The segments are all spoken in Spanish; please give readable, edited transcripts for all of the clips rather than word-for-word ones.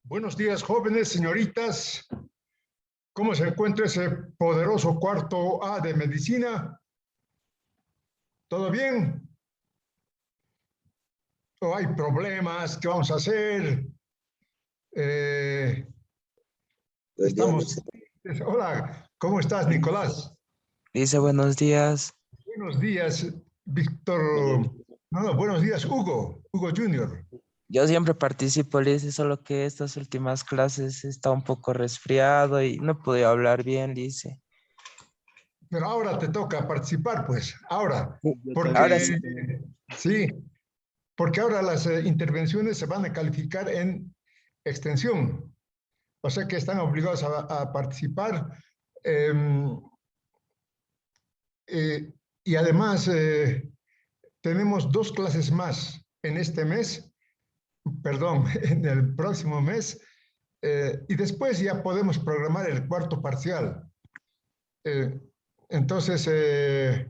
Buenos días, jóvenes, señoritas. ¿Cómo se encuentra ese poderoso cuarto A de medicina? ¿Todo bien? ¿O hay problemas? ¿Qué vamos a hacer? Estamos... Hola, ¿cómo estás, Nicolás? Dice buenos días. Buenos días, Víctor. No, buenos días, Hugo. Hugo Junior. Yo siempre participo, Lice, solo que estas últimas clases está un poco resfriado y no pude hablar bien, Lice. Pero ahora te toca participar, pues. Ahora, Ahora sí. porque... Sí, porque ahora las intervenciones se van a calificar en extensión. O sea que están obligados a participar. Eh, y además, tenemos 2 clases más en este mes, perdón, en el próximo mes, y después ya podemos programar el cuarto parcial. Eh, entonces, eh,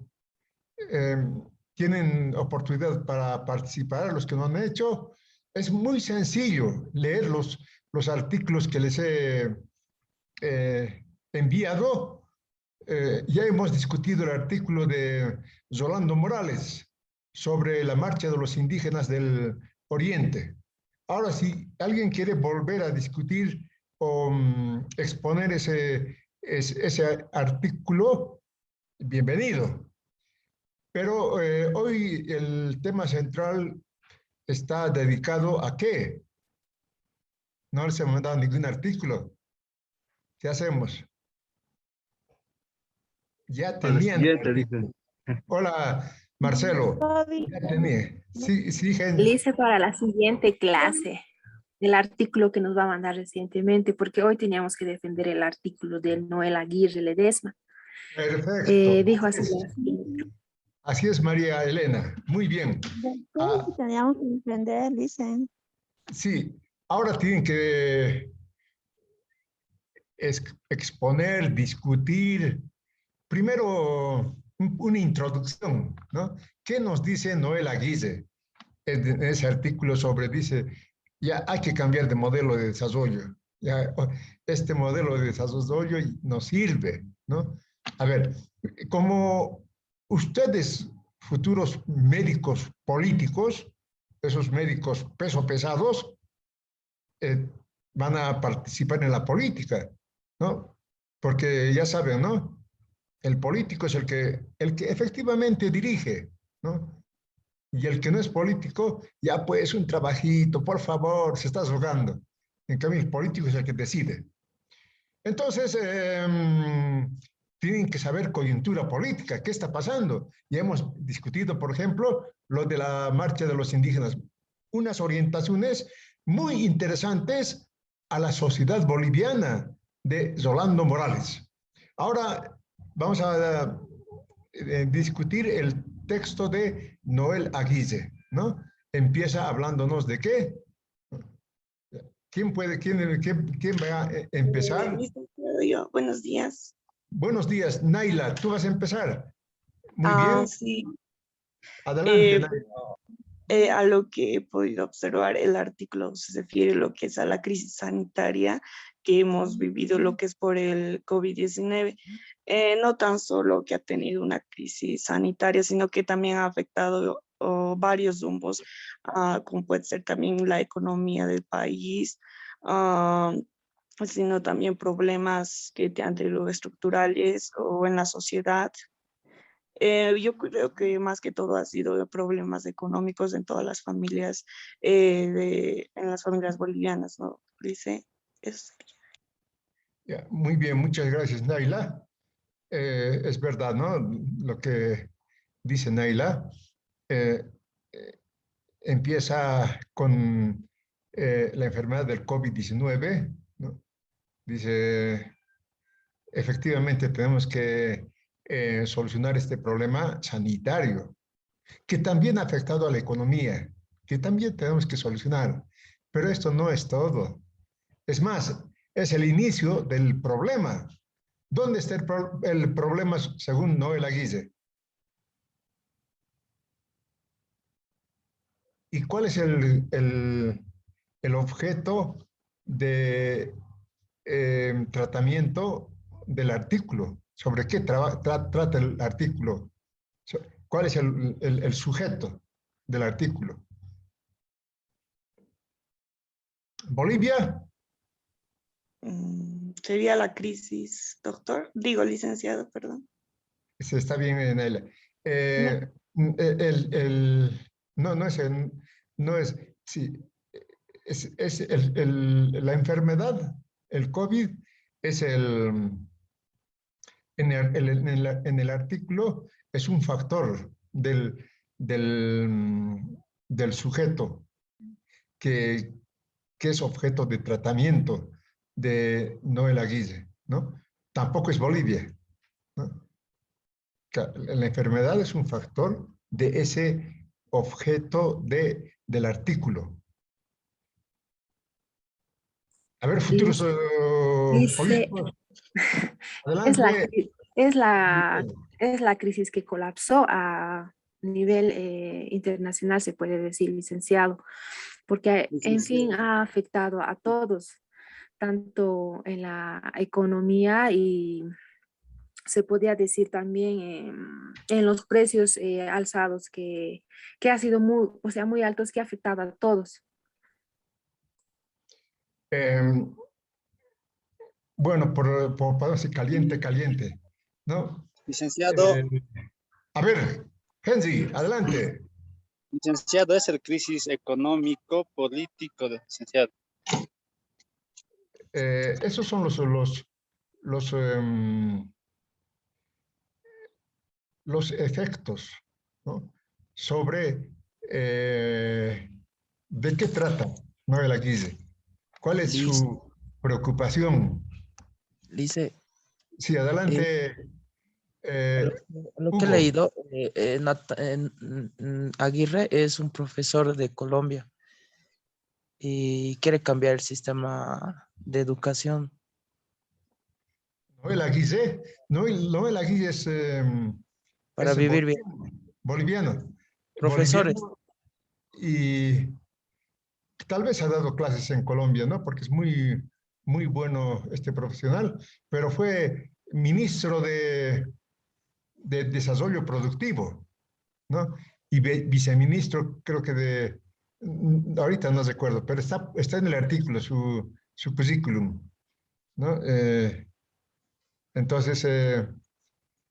tienen oportunidad para participar, los que no han hecho. Es muy sencillo leer los artículos que les he enviado. Ya hemos discutido el artículo de Rolando Morales sobre la marcha de los indígenas del Oriente. Ahora, si alguien quiere volver a discutir o exponer ese artículo, bienvenido. Pero hoy el tema central está dedicado a qué. No les he mandado ningún artículo. ¿Qué hacemos? Ya Para la tenían. siguiente, dice. Hola, Marcelo. Ya tenía. Sí, sí, gente. Lice para la siguiente clase, el artículo que nos va a mandar recientemente, porque hoy teníamos que defender el artículo de Noel Aguirre Ledesma. Perfecto. Dijo así. Así es, María Elena. Muy bien. Después teníamos que defender, dicen. Sí, ahora tienen que exponer, discutir. Primero, una introducción, ¿no? ¿Qué nos dice Noel Aguirre en ese artículo sobre, dice, ya hay que cambiar de modelo de desarrollo. Ya, este modelo de desarrollo nos sirve, ¿no? A ver, como ustedes, futuros médicos políticos, esos médicos peso pesados, eh, van a participar en la política, ¿no? Porque ya saben, ¿no? El político es el que efectivamente dirige, ¿no? Y el que no es político, ya pues un trabajito, por favor, se está rogando. En cambio, el político es el que decide. Entonces, tienen que saber coyuntura política, qué está pasando. Ya hemos discutido, por ejemplo, lo de la marcha de los indígenas, unas orientaciones muy interesantes a la sociedad boliviana de Rolando Morales. Ahora vamos a discutir el texto de Noel Aguirre, ¿no? Empieza hablándonos de qué. ¿Quién va a empezar? Yo, buenos días. Buenos días, Naila, tú vas a empezar. Muy bien, Sí, adelante, Naila. a lo que he podido observar, el artículo se refiere a lo que es a la crisis sanitaria que hemos vivido, lo que es por el COVID-19. No tan solo que ha tenido una crisis sanitaria, sino que también ha afectado varios rumbos, como puede ser también la economía del país, sino también problemas que han tenido estructurales o en la sociedad. Yo creo que más que todo ha sido problemas económicos en todas las familias, en las familias bolivianas, ¿no? Dice, eso sería. Ya, muy bien, muchas gracias, Naila. Es verdad, ¿no? Lo que dice Naila. Eh, eh, Empieza con la enfermedad del COVID-19, ¿no? Dice, efectivamente tenemos que solucionar este problema sanitario, que también ha afectado a la economía, que también tenemos que solucionar. Pero esto no es todo. Es más, es el inicio del problema. ¿Dónde está el problema según Noel Aguirre? ¿Y cuál es el objeto de tratamiento del artículo. ¿Sobre qué trata el artículo? ¿Cuál es el sujeto del artículo? Bolivia. Sería la crisis, doctor. Digo, licenciado, perdón. Se está bien en él. No es, sí, la enfermedad, el COVID, es en el artículo, es un factor del sujeto que, que es objeto de tratamiento de Noel Aguirre, ¿no? Tampoco es Bolivia, ¿no? La enfermedad es un factor de ese objeto del artículo. A ver, futuros Dice, políticos, es la, adelante. es la crisis que colapsó a nivel internacional, se puede decir, licenciado, porque en fin ha afectado a todos, tanto en la economía y se podría decir también en los precios alzados que ha sido muy, o sea, muy altos, que ha afectado a todos. Bueno, por decir caliente, ¿no? Licenciado, A ver, Henry, adelante. licenciado, es el crisis económico, político, licenciado. Esos son los efectos, ¿no? Sobre de qué trata Noel Aguirre. ¿Cuál es Lice, su preocupación? Lice, Sí, adelante, lo, lo que he Hugo. leído, Aguirre es un profesor de Colombia y quiere cambiar el sistema de educación. Noel Aguirre, Noel Aguirre Para es vivir bien. boliviano, Profesores, y tal vez ha dado clases en Colombia, ¿no? Porque es muy bueno este profesional, pero fue ministro de Desarrollo Productivo, ¿no? Y viceministro, creo que ahorita no recuerdo, pero está en el artículo, su currículum, ¿no? Entonces,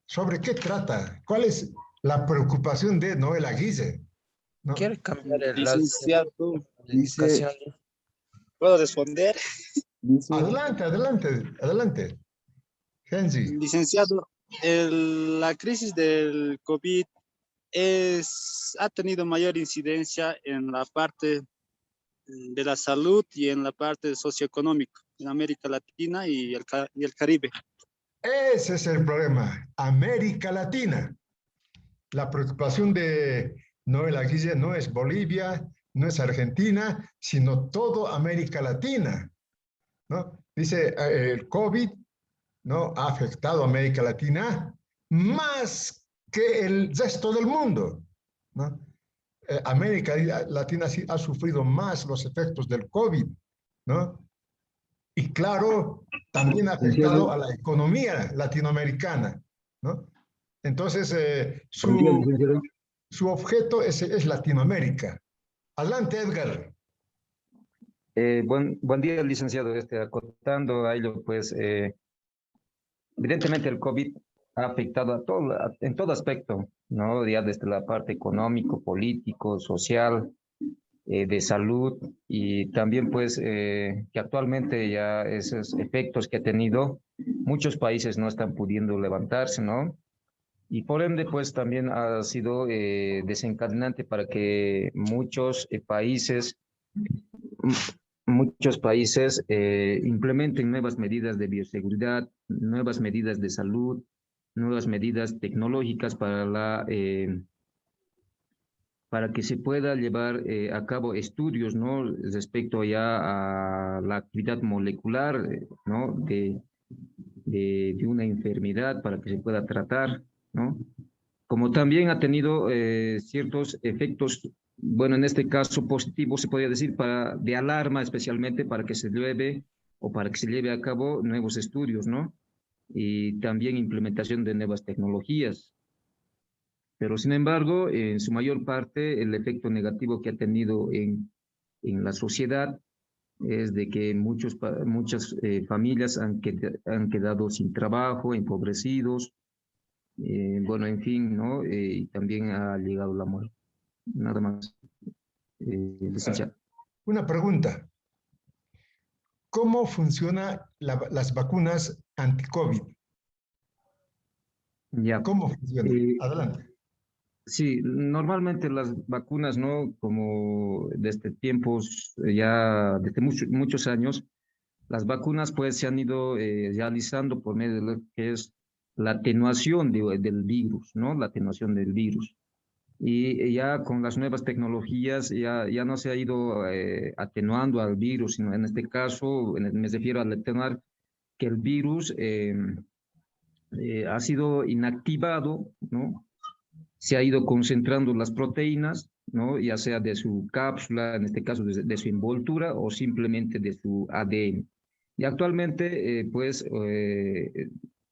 ¿sobre qué trata? ¿Cuál es la preocupación de Noel Aguirre? ¿No? quiere cambiar Licenciado, la educación. ¿puedo responder? Adelante, Henry. Licenciado, la crisis del COVID ha tenido mayor incidencia en la parte de la salud y en la parte socioeconómica en América Latina y el Caribe. Ese es el problema. América Latina. La preocupación de Noel Aguirre no es Bolivia, no es Argentina, sino todo América Latina, ¿no? Dice, el COVID, ¿no?, ha afectado a América Latina más que el resto del mundo, ¿no? América Latina sí ha sufrido más los efectos del COVID, ¿no? Y claro, también ha afectado a la economía latinoamericana, ¿no? Entonces, su objeto es Latinoamérica. Adelante, Edgar. Buen día, licenciado. Acotando a ello, pues, evidentemente el COVID ha afectado en todo aspecto, ¿no? Ya desde la parte económico, político, social, de salud, y también, pues, que actualmente ya esos efectos que ha tenido, muchos países no están pudiendo levantarse, ¿no? Y por ende, pues también ha sido desencadenante para que muchos países implementen nuevas medidas de bioseguridad, nuevas medidas de salud, nuevas medidas tecnológicas para que se pueda llevar a cabo estudios, ¿no? Respecto ya a la actividad molecular, ¿no? De una enfermedad para que se pueda tratar, ¿no? Como también ha tenido ciertos efectos bueno, en este caso positivo se podría decir de alarma, especialmente para que se lleve o para que se lleve a cabo nuevos estudios, ¿no? Y también implementación de nuevas tecnologías. Pero sin embargo, en su mayor parte, el efecto negativo que ha tenido en la sociedad es de que muchas familias han quedado sin trabajo, empobrecidos, bueno, en fin, ¿no? Y también ha llegado la muerte. Nada más, licenciado. Una pregunta. ¿Cómo funcionan las vacunas anti-COVID? Ya. ¿Cómo funcionan? Eh, Adelante. Sí, normalmente las vacunas, ¿no? Como desde tiempos, ya desde muchos años, las vacunas pues se han ido realizando por medio de lo que es la atenuación del virus, ¿no? La atenuación del virus. Y ya con las nuevas tecnologías ya no se ha ido atenuando al virus, sino en este caso me refiero al atenuar que el virus ha sido inactivado, ¿no? Se ha ido concentrando las proteínas, ¿no? Ya sea de su cápsula, en este caso de su envoltura, o simplemente de su ADN. Y actualmente,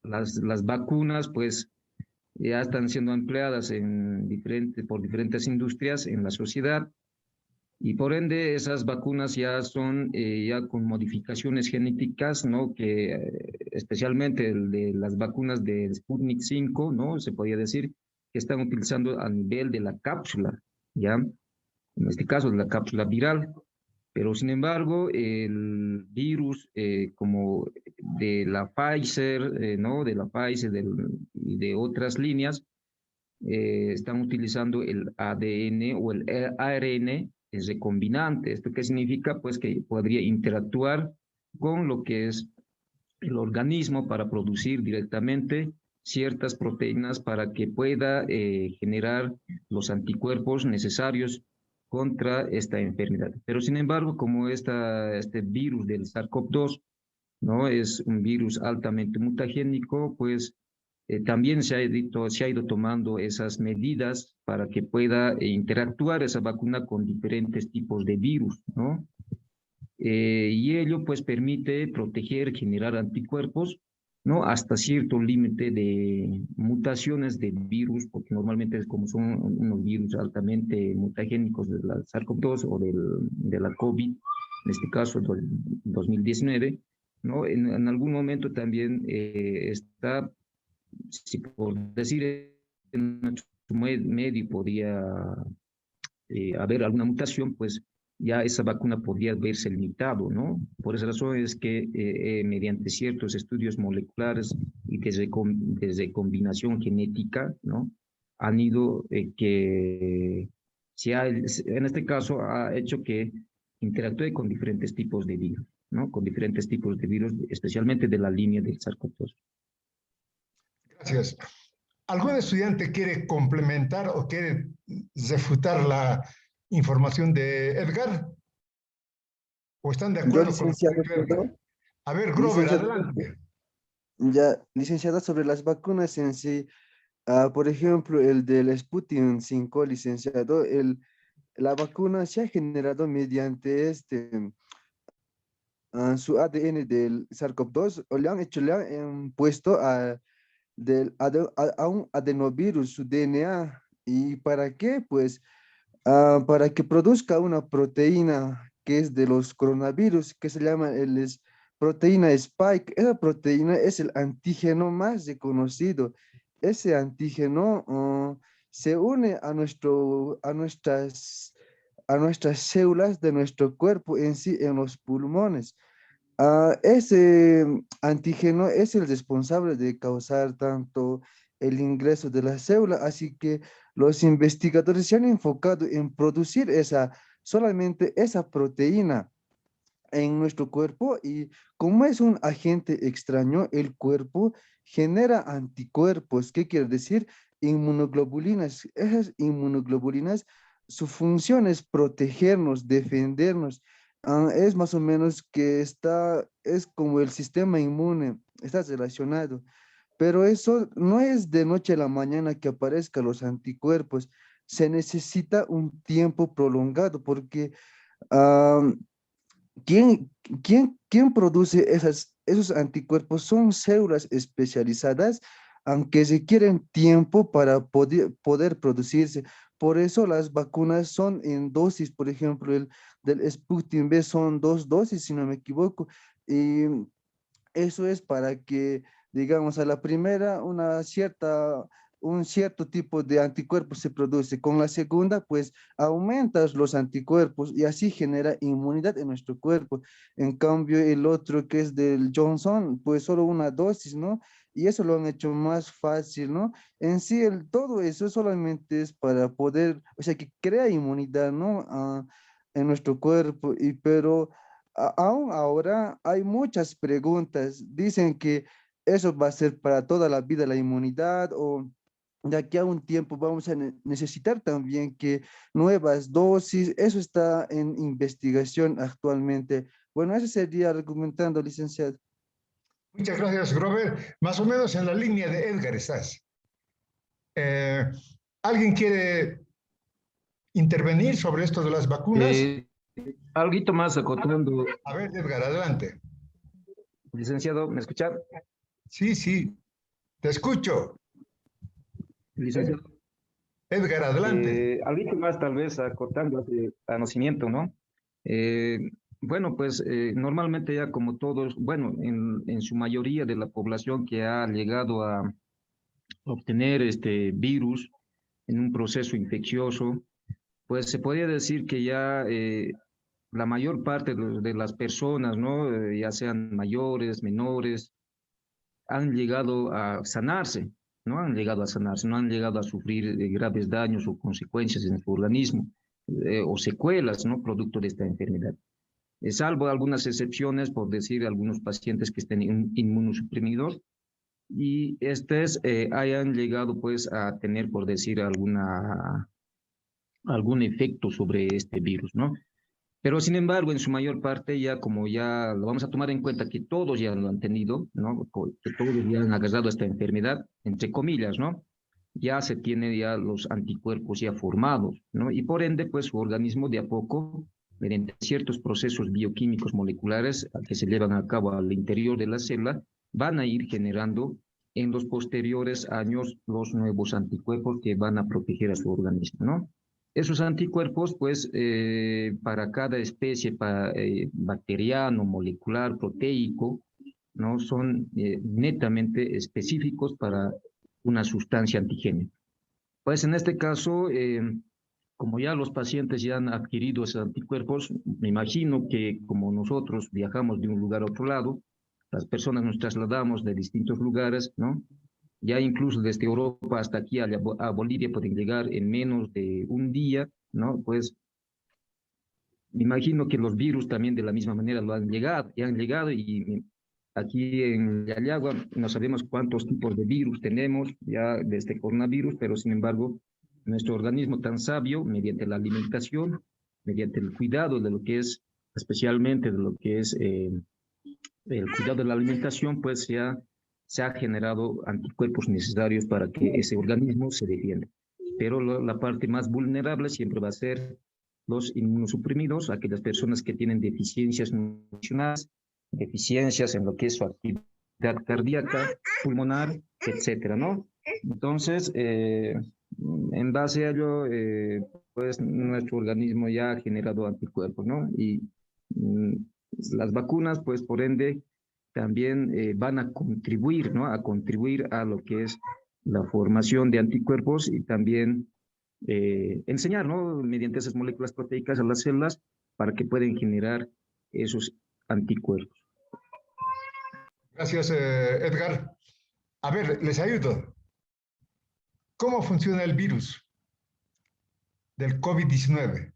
las vacunas, pues, ya están siendo empleadas por diferentes industrias en la sociedad, y por ende esas vacunas ya son ya con modificaciones genéticas, ¿no? Que especialmente el de las vacunas de Sputnik 5, ¿no? Se podría decir que están utilizando a nivel de la cápsula, ¿ya? En este caso de la cápsula viral. Pero sin embargo, el virus como de la Pfizer, ¿no? De la Pfizer y de otras líneas, están utilizando el ADN o el ARN es recombinante. ¿Esto qué significa? Pues que podría interactuar con lo que es el organismo para producir directamente ciertas proteínas para que pueda generar los anticuerpos necesarios contra esta enfermedad. Pero sin embargo, como este virus del SARS-CoV-2, ¿no? Es un virus altamente mutagénico, pues también se ha ido tomando esas medidas para que pueda interactuar esa vacuna con diferentes tipos de virus, ¿no? Y ello pues permite proteger, generar anticuerpos, ¿no? Hasta cierto límite de mutaciones de virus, porque normalmente como son unos virus altamente mutagénicos de la SARS-CoV-2 o de la COVID, en este caso del 2019, ¿no? En algún momento también está, si por decir, en nuestro medio podía haber alguna mutación, pues ya esa vacuna podría verse limitado, ¿no? Por esa razón es que mediante ciertos estudios moleculares y desde combinación genética, ¿no? Han ido en este caso ha hecho que interactúe con diferentes tipos de virus, ¿no? Con diferentes tipos de virus, especialmente de la línea del SARS-CoV-2. Gracias. ¿Algún estudiante quiere complementar o quiere refutar la información de Edgar? ¿O están de Yo, acuerdo con lo que ha licenciado, dicho Edgar? perdón, A ver, Grover, licenciado, adelante. ya, licenciada, sobre las vacunas en sí, por ejemplo, el del Sputnik 5, licenciado, la vacuna se ha generado mediante su ADN del SARS-CoV-2, o le han puesto a un adenovirus, su DNA. ¿Y para qué? Pues para que produzca una proteína que es de los coronavirus, que se llama proteína Spike. Esa proteína es el antígeno más reconocido. Ese antígeno se une a nuestras células de nuestro cuerpo en sí, en los pulmones. Ese antígeno es el responsable de causar tanto el ingreso de la célula, así que los investigadores se han enfocado en producir solamente esa proteína en nuestro cuerpo, y como es un agente extraño, el cuerpo genera anticuerpos. ¿Qué quiere decir? Inmunoglobulinas. Esas inmunoglobulinas, su función es protegernos, defendernos. Es más o menos que es como el sistema inmune, está relacionado. Pero eso no es de noche a la mañana que aparezcan los anticuerpos. se necesita un tiempo prolongado porque ah, ¿quién, quién produce esos anticuerpos? Son células especializadas, aunque requieren tiempo para poder producirse. Por eso las vacunas son en dosis, por ejemplo, el del Sputnik V son 2 dosis, si no me equivoco. Y eso es para que, digamos, a la primera un cierto tipo de anticuerpos se produce. Con la segunda, pues aumentas los anticuerpos y así genera inmunidad en nuestro cuerpo. En cambio, el otro que es del Johnson, pues solo una dosis, ¿no? Y eso lo han hecho más fácil, ¿no? En sí, todo eso solamente es para poder, o sea, que crea inmunidad, ¿no? En nuestro cuerpo, pero aún ahora hay muchas preguntas. Dicen que eso va a ser para toda la vida la inmunidad o de aquí a un tiempo vamos a necesitar también que nuevas dosis. Eso está en investigación actualmente. Bueno, eso sería argumentando, licenciado. Muchas gracias, Robert. Más o menos en la línea de Edgar estás. ¿Alguien quiere intervenir sobre esto de las vacunas? Alguito más acotando, A ver, Edgar, adelante. licenciado, ¿me escucha? Sí, sí, te escucho. Licenciado, Edgar, adelante. alguito más tal vez acotando ese conocimiento, ¿no? Eh, bueno, pues normalmente ya como todos, bueno, en su mayoría de la población que ha llegado a obtener este virus en un proceso infeccioso, pues se podría decir que ya la mayor parte de las personas, ¿no? Ya sean mayores, menores, han llegado a sanarse, no han llegado a sanarse, no han llegado a sufrir graves daños o consecuencias en su organismo o secuelas, ¿no? Producto de esta enfermedad. Salvo algunas excepciones, por decir, algunos pacientes que estén inmunosuprimidos y estos hayan llegado pues a tener, por decir, algún efecto sobre este virus, ¿no? Pero sin embargo, en su mayor parte, ya como ya lo vamos a tomar en cuenta que todos ya lo han tenido, ¿no? Que todos ya han agarrado esta enfermedad, entre comillas, ¿no? Ya se tiene ya los anticuerpos ya formados, ¿no? Y por ende, pues su organismo de a poco, mediante ciertos procesos bioquímicos moleculares que se llevan a cabo al interior de la célula, van a ir generando en los posteriores años los nuevos anticuerpos que van a proteger a su organismo, ¿no? Esos anticuerpos, pues, para cada especie bacteriano, molecular, proteico, ¿no? Son netamente específicos para una sustancia antigénica. Pues en este caso, como ya los pacientes ya han adquirido esos anticuerpos, me imagino que como nosotros viajamos de un lugar a otro lado, las personas nos trasladamos de distintos lugares, ¿no? Ya incluso desde Europa hasta aquí a Bolivia pueden llegar en menos de un día, ¿no? Pues me imagino que los virus también de la misma manera lo han llegado, y han llegado y aquí en Yayagua no sabemos cuántos tipos de virus tenemos ya de este coronavirus, pero sin embargo nuestro organismo tan sabio, mediante la alimentación, mediante el cuidado de lo que es, especialmente de lo que es el cuidado de la alimentación, pues ya se ha generado anticuerpos necesarios para que ese organismo se defienda. Pero la parte más vulnerable siempre va a ser los inmunosuprimidos, aquellas personas que tienen deficiencias nutricionales, deficiencias en lo que es su actividad cardíaca, pulmonar, etcétera, ¿no? Entonces, en base a ello, pues nuestro organismo ya ha generado anticuerpos, ¿no? Y las vacunas, pues por ende, también van a contribuir, ¿no? A contribuir a lo que es la formación de anticuerpos y también enseñar, ¿no? Mediante esas moléculas proteicas a las células para que puedan generar esos anticuerpos. Gracias, Edgar. A ver, les ayudo. ¿Cómo funciona el virus del COVID-19?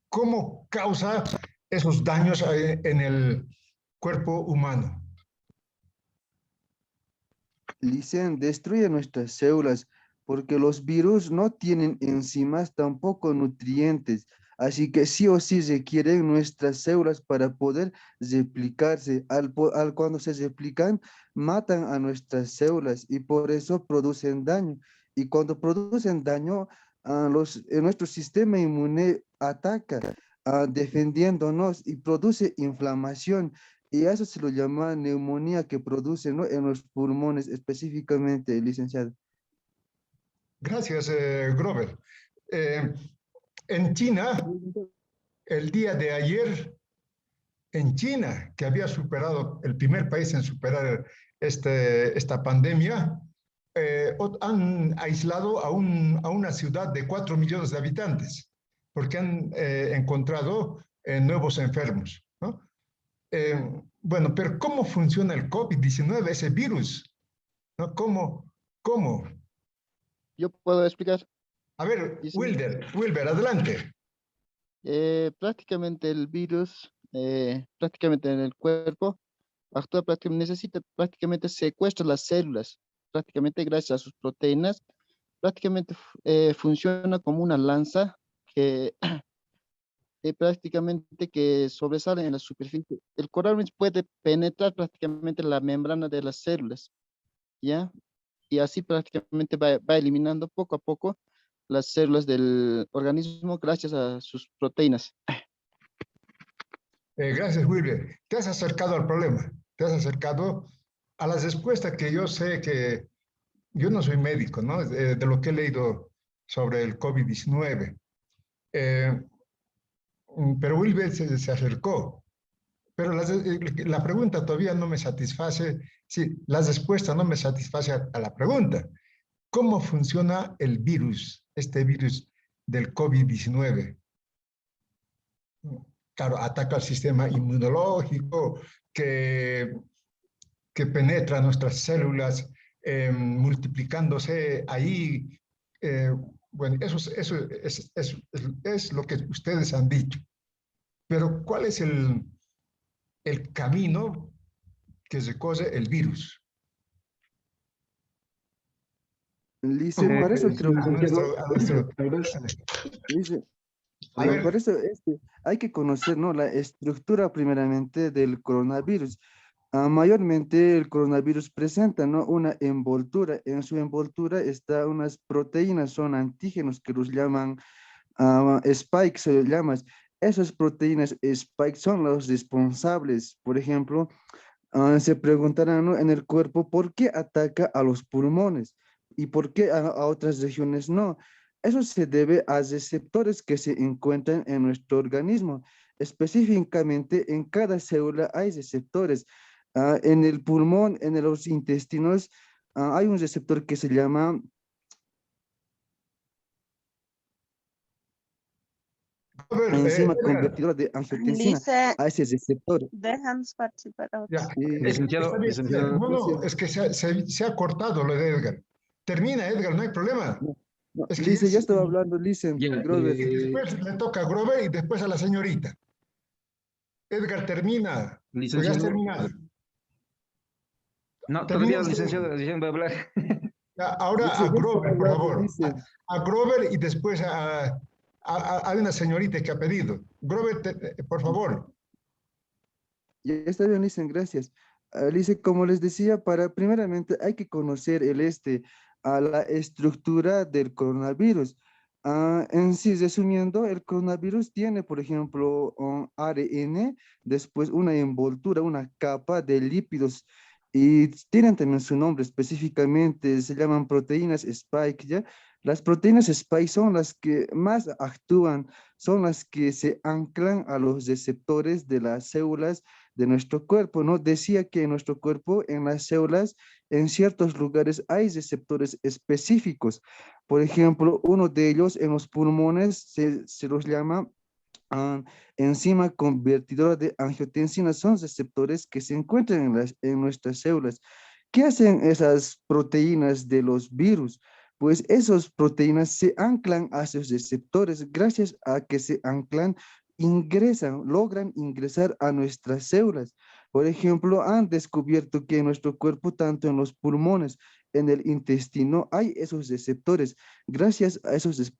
¿Cómo causa esos daños en el cuerpo humano? Licen, destruye nuestras células porque los virus no tienen enzimas, tampoco nutrientes. Así que sí o sí requieren nuestras células para poder replicarse. Cuando se replican, matan a nuestras células y por eso producen daño. y cuando producen daño, nuestro sistema inmune ataca, defendiéndonos y produce inflamación. Y eso se lo llama neumonía que produce, ¿no? En los pulmones específicamente, licenciado. Gracias, Grover. En China, el día de ayer, en China, que había superado, el primer país en superar esta pandemia, han aislado a una ciudad de 4 millones de habitantes, porque han encontrado nuevos enfermos, ¿no? Bueno, pero ¿cómo funciona el COVID-19, ese virus? ¿No? ¿Cómo? Yo puedo explicar. A ver, Dice, Wilber, adelante. prácticamente el virus, prácticamente en el cuerpo, actúa necesita prácticamente secuestra las células, prácticamente gracias a sus proteínas, prácticamente funciona como una lanza que prácticamente que sobresale en la superficie. El coronavirus puede penetrar prácticamente la membrana de las células, ¿ya? Y así prácticamente va eliminando poco a poco las células del organismo gracias a sus proteínas. Gracias, Wilber. Te has acercado al problema, te has acercado a las respuestas que yo sé que yo no soy médico, ¿no? De lo que he leído sobre el COVID-19. Pero Wilber se acercó. Pero la pregunta todavía no me satisface, sí, la respuesta no me satisface a la pregunta. ¿Cómo funciona el virus, este virus del COVID-19? Claro, ataca al sistema inmunológico que penetra nuestras células, multiplicándose ahí. Bueno, eso es lo que ustedes han dicho. Pero ¿cuál es el camino que recorre el virus? Lice, para eso creo que... Lice, A ver. por eso hay que conocer, ¿no? La estructura primeramente del coronavirus. Mayormente el coronavirus presenta, ¿no? Una envoltura. En su envoltura están unas proteínas, son antígenos que los llaman spike, se llaman. Esas proteínas spike son los responsables. Por ejemplo, se preguntarán, ¿no? En el cuerpo por qué ataca a los pulmones y por qué a otras regiones no. Eso se debe a receptores que se encuentran en nuestro organismo. Específicamente, en cada célula hay receptores. En el pulmón, en los intestinos, hay un receptor que se llama enzima convertidora de angiotensina. A ese receptor. Déjanos participar. Ya, Licenciado, no, es que se ha cortado lo de Edgar. Termina, Edgar, no hay problema. No, Es que Lice, ya estaba hablando, Lice. Grover. Después le toca a Grover y después a la señorita. Edgar, termina. Ya has terminado. No, todavía, licenciado, recién va a hablar. Ya, ahora a Grover, por favor. A Grover y después a una señorita que ha pedido. Grover, por favor. Ya está bien, Lice, gracias. Lice, como les decía, primeramente hay que conocer a la estructura del coronavirus. En sí, resumiendo, el coronavirus tiene, por ejemplo, un ARN, después una envoltura, una capa de lípidos, y tienen también su nombre específicamente, se llaman proteínas spike, ¿ya? Las proteínas spike son las que más actúan, son las que se anclan a los receptores de las células de nuestro cuerpo, ¿no? Decía que en nuestro cuerpo, en las células, en ciertos lugares hay receptores específicos. Por ejemplo, uno de ellos en los pulmones se los llama enzima convertidora de angiotensina. Son receptores que se encuentran en nuestras células. ¿Qué hacen esas proteínas de los virus? Pues esas proteínas se anclan a esos receptores. Gracias a que se anclan, logran ingresar a nuestras células. Por ejemplo, han descubierto que en nuestro cuerpo, tanto en los pulmones, en el intestino, hay esos receptores. Gracias a esos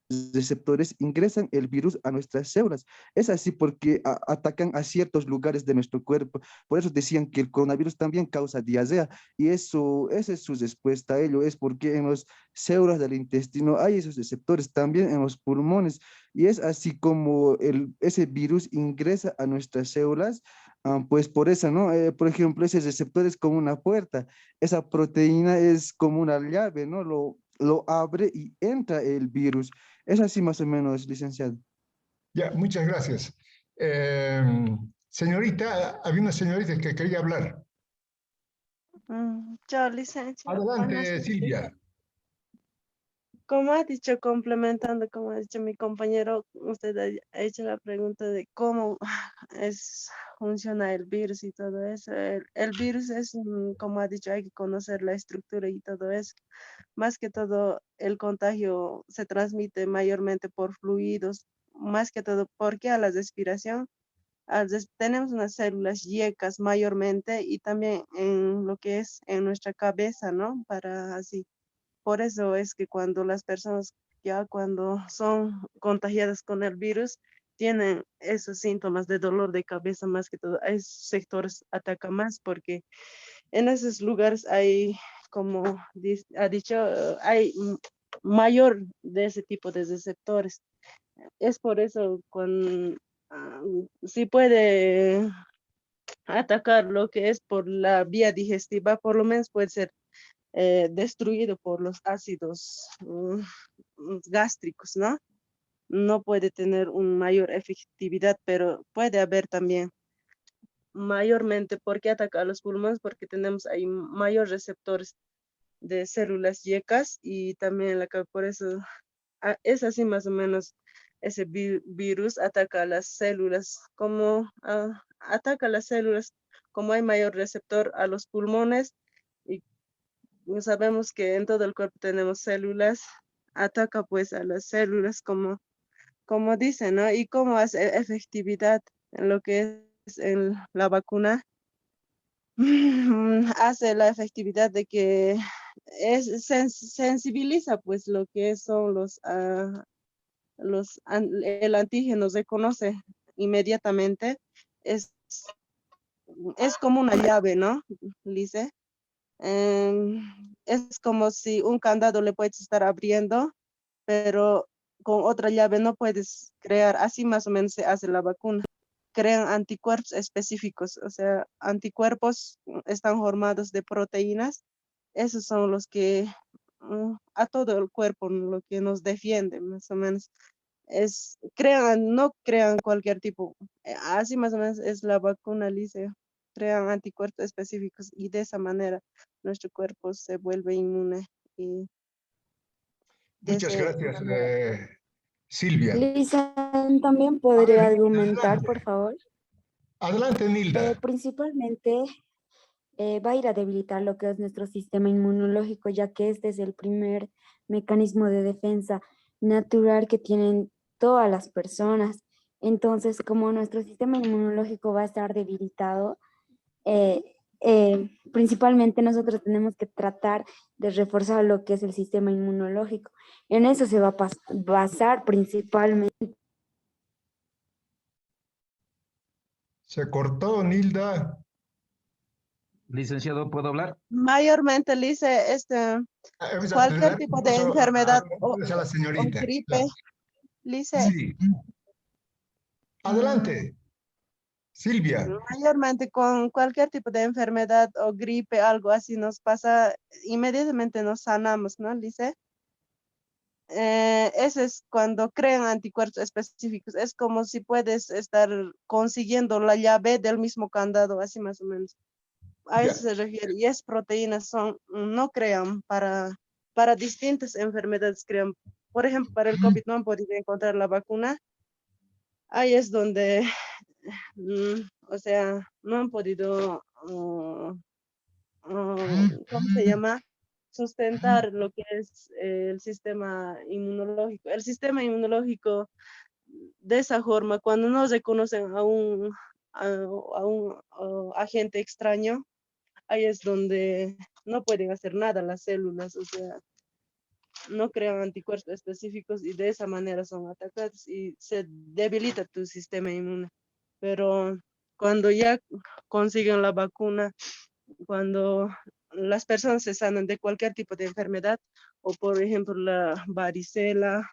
receptores ingresan el virus a nuestras células. Es así porque atacan a ciertos lugares de nuestro cuerpo. Por eso decían que el coronavirus también causa diarrea y eso, esa es su respuesta a ello, es porque en las células del intestino hay esos receptores, también en los pulmones, y es así como ese virus ingresa a nuestras células. Pues por eso, ¿no? Por ejemplo, ese receptor es como una puerta, esa proteína es como una llave, ¿no? Lo abre y entra el virus. Es así más o menos, licenciado. Ya, muchas gracias. Señorita, había una señorita que quería hablar. Yo, licenciado, buenas Adelante, noches. Silvia. Como ha dicho, complementando, como ha dicho mi compañero, usted ha hecho la pregunta de cómo funciona el virus y todo eso. El virus es, como ha dicho, hay que conocer la estructura y todo eso. Más que todo, el contagio se transmite mayormente por fluidos, más que todo porque a la respiración tenemos unas células yecas mayormente y también en lo que es en nuestra cabeza, ¿no? Para así. Por eso es que cuando las personas ya cuando son contagiadas con el virus, tienen esos síntomas de dolor de cabeza más que todo. A esos sectores ataca más porque en esos lugares hay, como ha dicho, hay mayor de ese tipo de receptores. Es por eso cuando si puede atacar lo que es por la vía digestiva, por lo menos puede ser destruido por los ácidos gástricos, ¿no? No puede tener una mayor efectividad, pero puede haber también mayormente, ¿por qué ataca a los pulmones? Porque tenemos ahí mayor receptores de células yecas y también por eso es así más o menos ese virus ataca a las células, como ataca a las células, como hay mayor receptor a los pulmones y sabemos que en todo el cuerpo tenemos células, ataca pues a las células como dicen, ¿no? Y cómo hace efectividad en lo que es en la vacuna, hace la efectividad de que sensibiliza pues lo que son el antígeno se conoce inmediatamente, es, es como una llave, ¿no, Lice? Es como si un candado le puedes estar abriendo, pero con otra llave no puedes crear, así más o menos se hace la vacuna. Crean anticuerpos específicos, o sea, anticuerpos están formados de proteínas, esos son los que a todo el cuerpo lo que nos defiende, más o menos. No crean cualquier tipo, así más o menos es la vacuna, Lice, crean anticuerpos específicos y de esa manera nuestro cuerpo se vuelve inmune y de Muchas esa gracias, manera. Silvia. Lisa, también A podría ver, argumentar, por adelante. favor. Adelante, Nilda. Principalmente va a ir a debilitar lo que es nuestro sistema inmunológico, ya que este es el primer mecanismo de defensa natural que tienen todas las personas. Entonces, como nuestro sistema inmunológico va a estar debilitado, eh, principalmente nosotros tenemos que tratar de reforzar lo que es el sistema inmunológico. En eso se va a basar principalmente. Se cortó, Nilda. Licenciado, ¿puedo hablar? Mayormente, Lice, cualquier tipo de Paso enfermedad a la o señorita. gripe, Lice, Sí. Adelante, Silvia. mayormente con cualquier tipo de enfermedad o gripe, algo así nos pasa, inmediatamente nos sanamos, ¿no, Lice? Eso es cuando crean anticuerpos específicos. Es como si puedes estar consiguiendo la llave del mismo candado, así más o menos. A Ya. eso se refiere. Y es proteínas, no crean para distintas enfermedades, crean. Por ejemplo, para el COVID no han podido encontrar la vacuna. Ahí es donde, o sea, no han podido, ¿cómo se llama? Sustentar lo que es el sistema inmunológico. El sistema inmunológico, de esa forma, cuando no reconocen a un agente extraño, ahí es donde no pueden hacer nada las células, o sea, no crean anticuerpos específicos y de esa manera son atacados y se debilita tu sistema inmune. Pero cuando ya consiguen la vacuna, cuando las personas se sanan de cualquier tipo de enfermedad, o por ejemplo la varicela,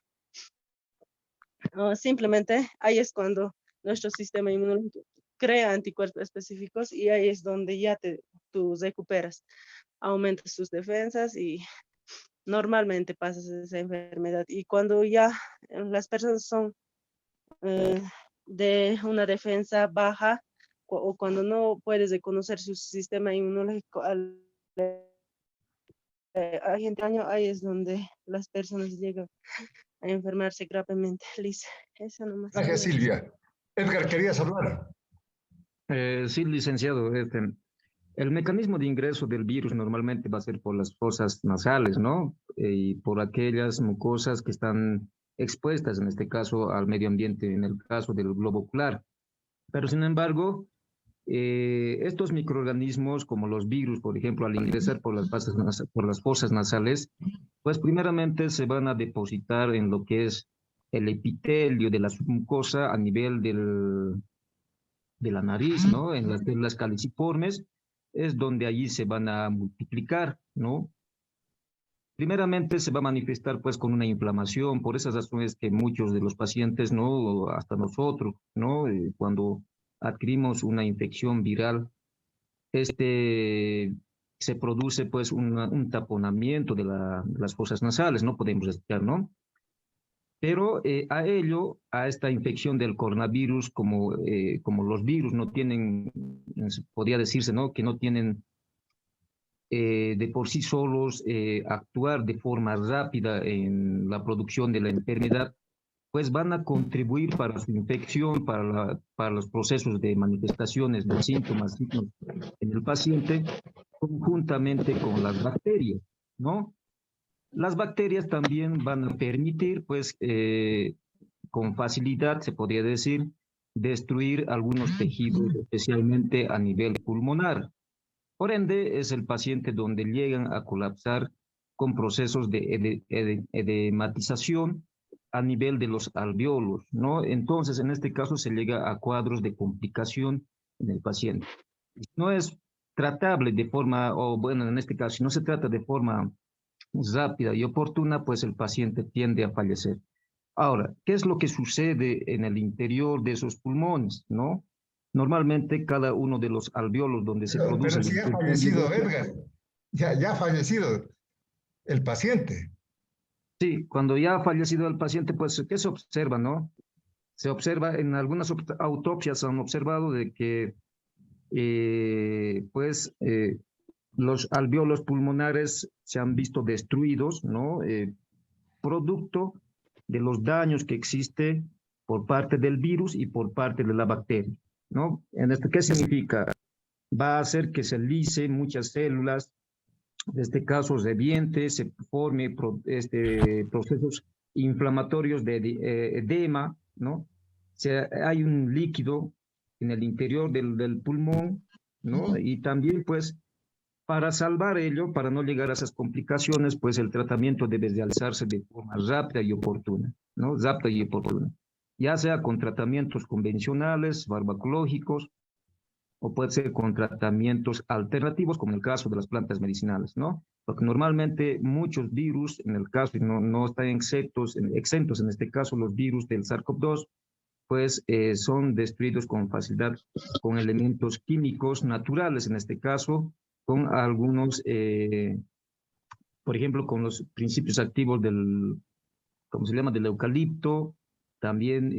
simplemente ahí es cuando nuestro sistema inmunológico crea anticuerpos específicos y ahí es donde ya tú recuperas, aumentas tus defensas y normalmente pasas esa enfermedad. Y cuando ya las personas son de una defensa baja o cuando no puedes reconocer su sistema inmunológico al agente daño, ahí es donde las personas llegan a enfermarse gravemente. Liz, eso nomás. Gracias, Silvia. Edgar, ¿querías hablar? Sí, licenciado. El mecanismo de ingreso del virus normalmente va a ser por las fosas nasales, ¿no? Y por aquellas mucosas que están expuestas, en este caso, al medio ambiente, en el caso del globo ocular. Pero, sin embargo, estos microorganismos, como los virus, por ejemplo, al ingresar por las fosas nasales, pues primeramente se van a depositar en lo que es el epitelio de la submucosa a nivel de la nariz, ¿no? En las células caliciformes, es donde allí se van a multiplicar, ¿no? Primeramente se va a manifestar pues con una inflamación, por esas razones que muchos de los pacientes, ¿no? Hasta nosotros, ¿no? Cuando adquirimos una infección viral, se produce pues un taponamiento de las fosas nasales, no podemos respirar, ¿no? Pero a esta infección del coronavirus, como los virus no tienen, podría decirse, ¿no? Que no tienen de por sí solos actuar de forma rápida en la producción de la enfermedad, pues van a contribuir para su infección, para los procesos de manifestaciones de síntomas en el paciente, conjuntamente con las bacterias, ¿no? Las bacterias también van a permitir, pues, con facilidad, se podría decir, destruir algunos tejidos, especialmente a nivel pulmonar. Por ende, es el paciente donde llegan a colapsar con procesos de edematización a nivel de los alvéolos, ¿no? Entonces, en este caso se llega a cuadros de complicación en el paciente. No es tratable de forma, o bueno, en este caso, si no se trata de forma rápida y oportuna, pues el paciente tiende a fallecer. Ahora, ¿qué es lo que sucede en el interior de esos pulmones, no? Normalmente cada uno de los alvéolos donde se produce... Pero si ha fallecido Edgar, ya ha fallecido el paciente. Sí, cuando ya ha fallecido el paciente, pues, ¿qué se observa, no? Se observa, en algunas autopsias han observado de que, los alvéolos pulmonares se han visto destruidos, ¿no? Producto de los daños que existe por parte del virus y por parte de la bacteria, ¿no? ¿Qué significa? Va a hacer que se lise muchas células, en este caso reviente, se forme procesos inflamatorios de edema, ¿no? O sea, hay un líquido en el interior del pulmón, ¿no? Y también, pues, para salvar ello, para no llegar a esas complicaciones, pues el tratamiento debe realizarse de forma rápida y oportuna, ¿no? Rápida y oportuna. Ya sea con tratamientos convencionales, farmacológicos, o puede ser con tratamientos alternativos, como en el caso de las plantas medicinales, ¿no? Porque normalmente muchos virus, en el caso, no están exentos en este caso los virus del SARS-CoV-2, pues son destruidos con facilidad con elementos químicos naturales, en este caso, con algunos, por ejemplo, con los principios activos ¿cómo se llama?, del eucalipto. También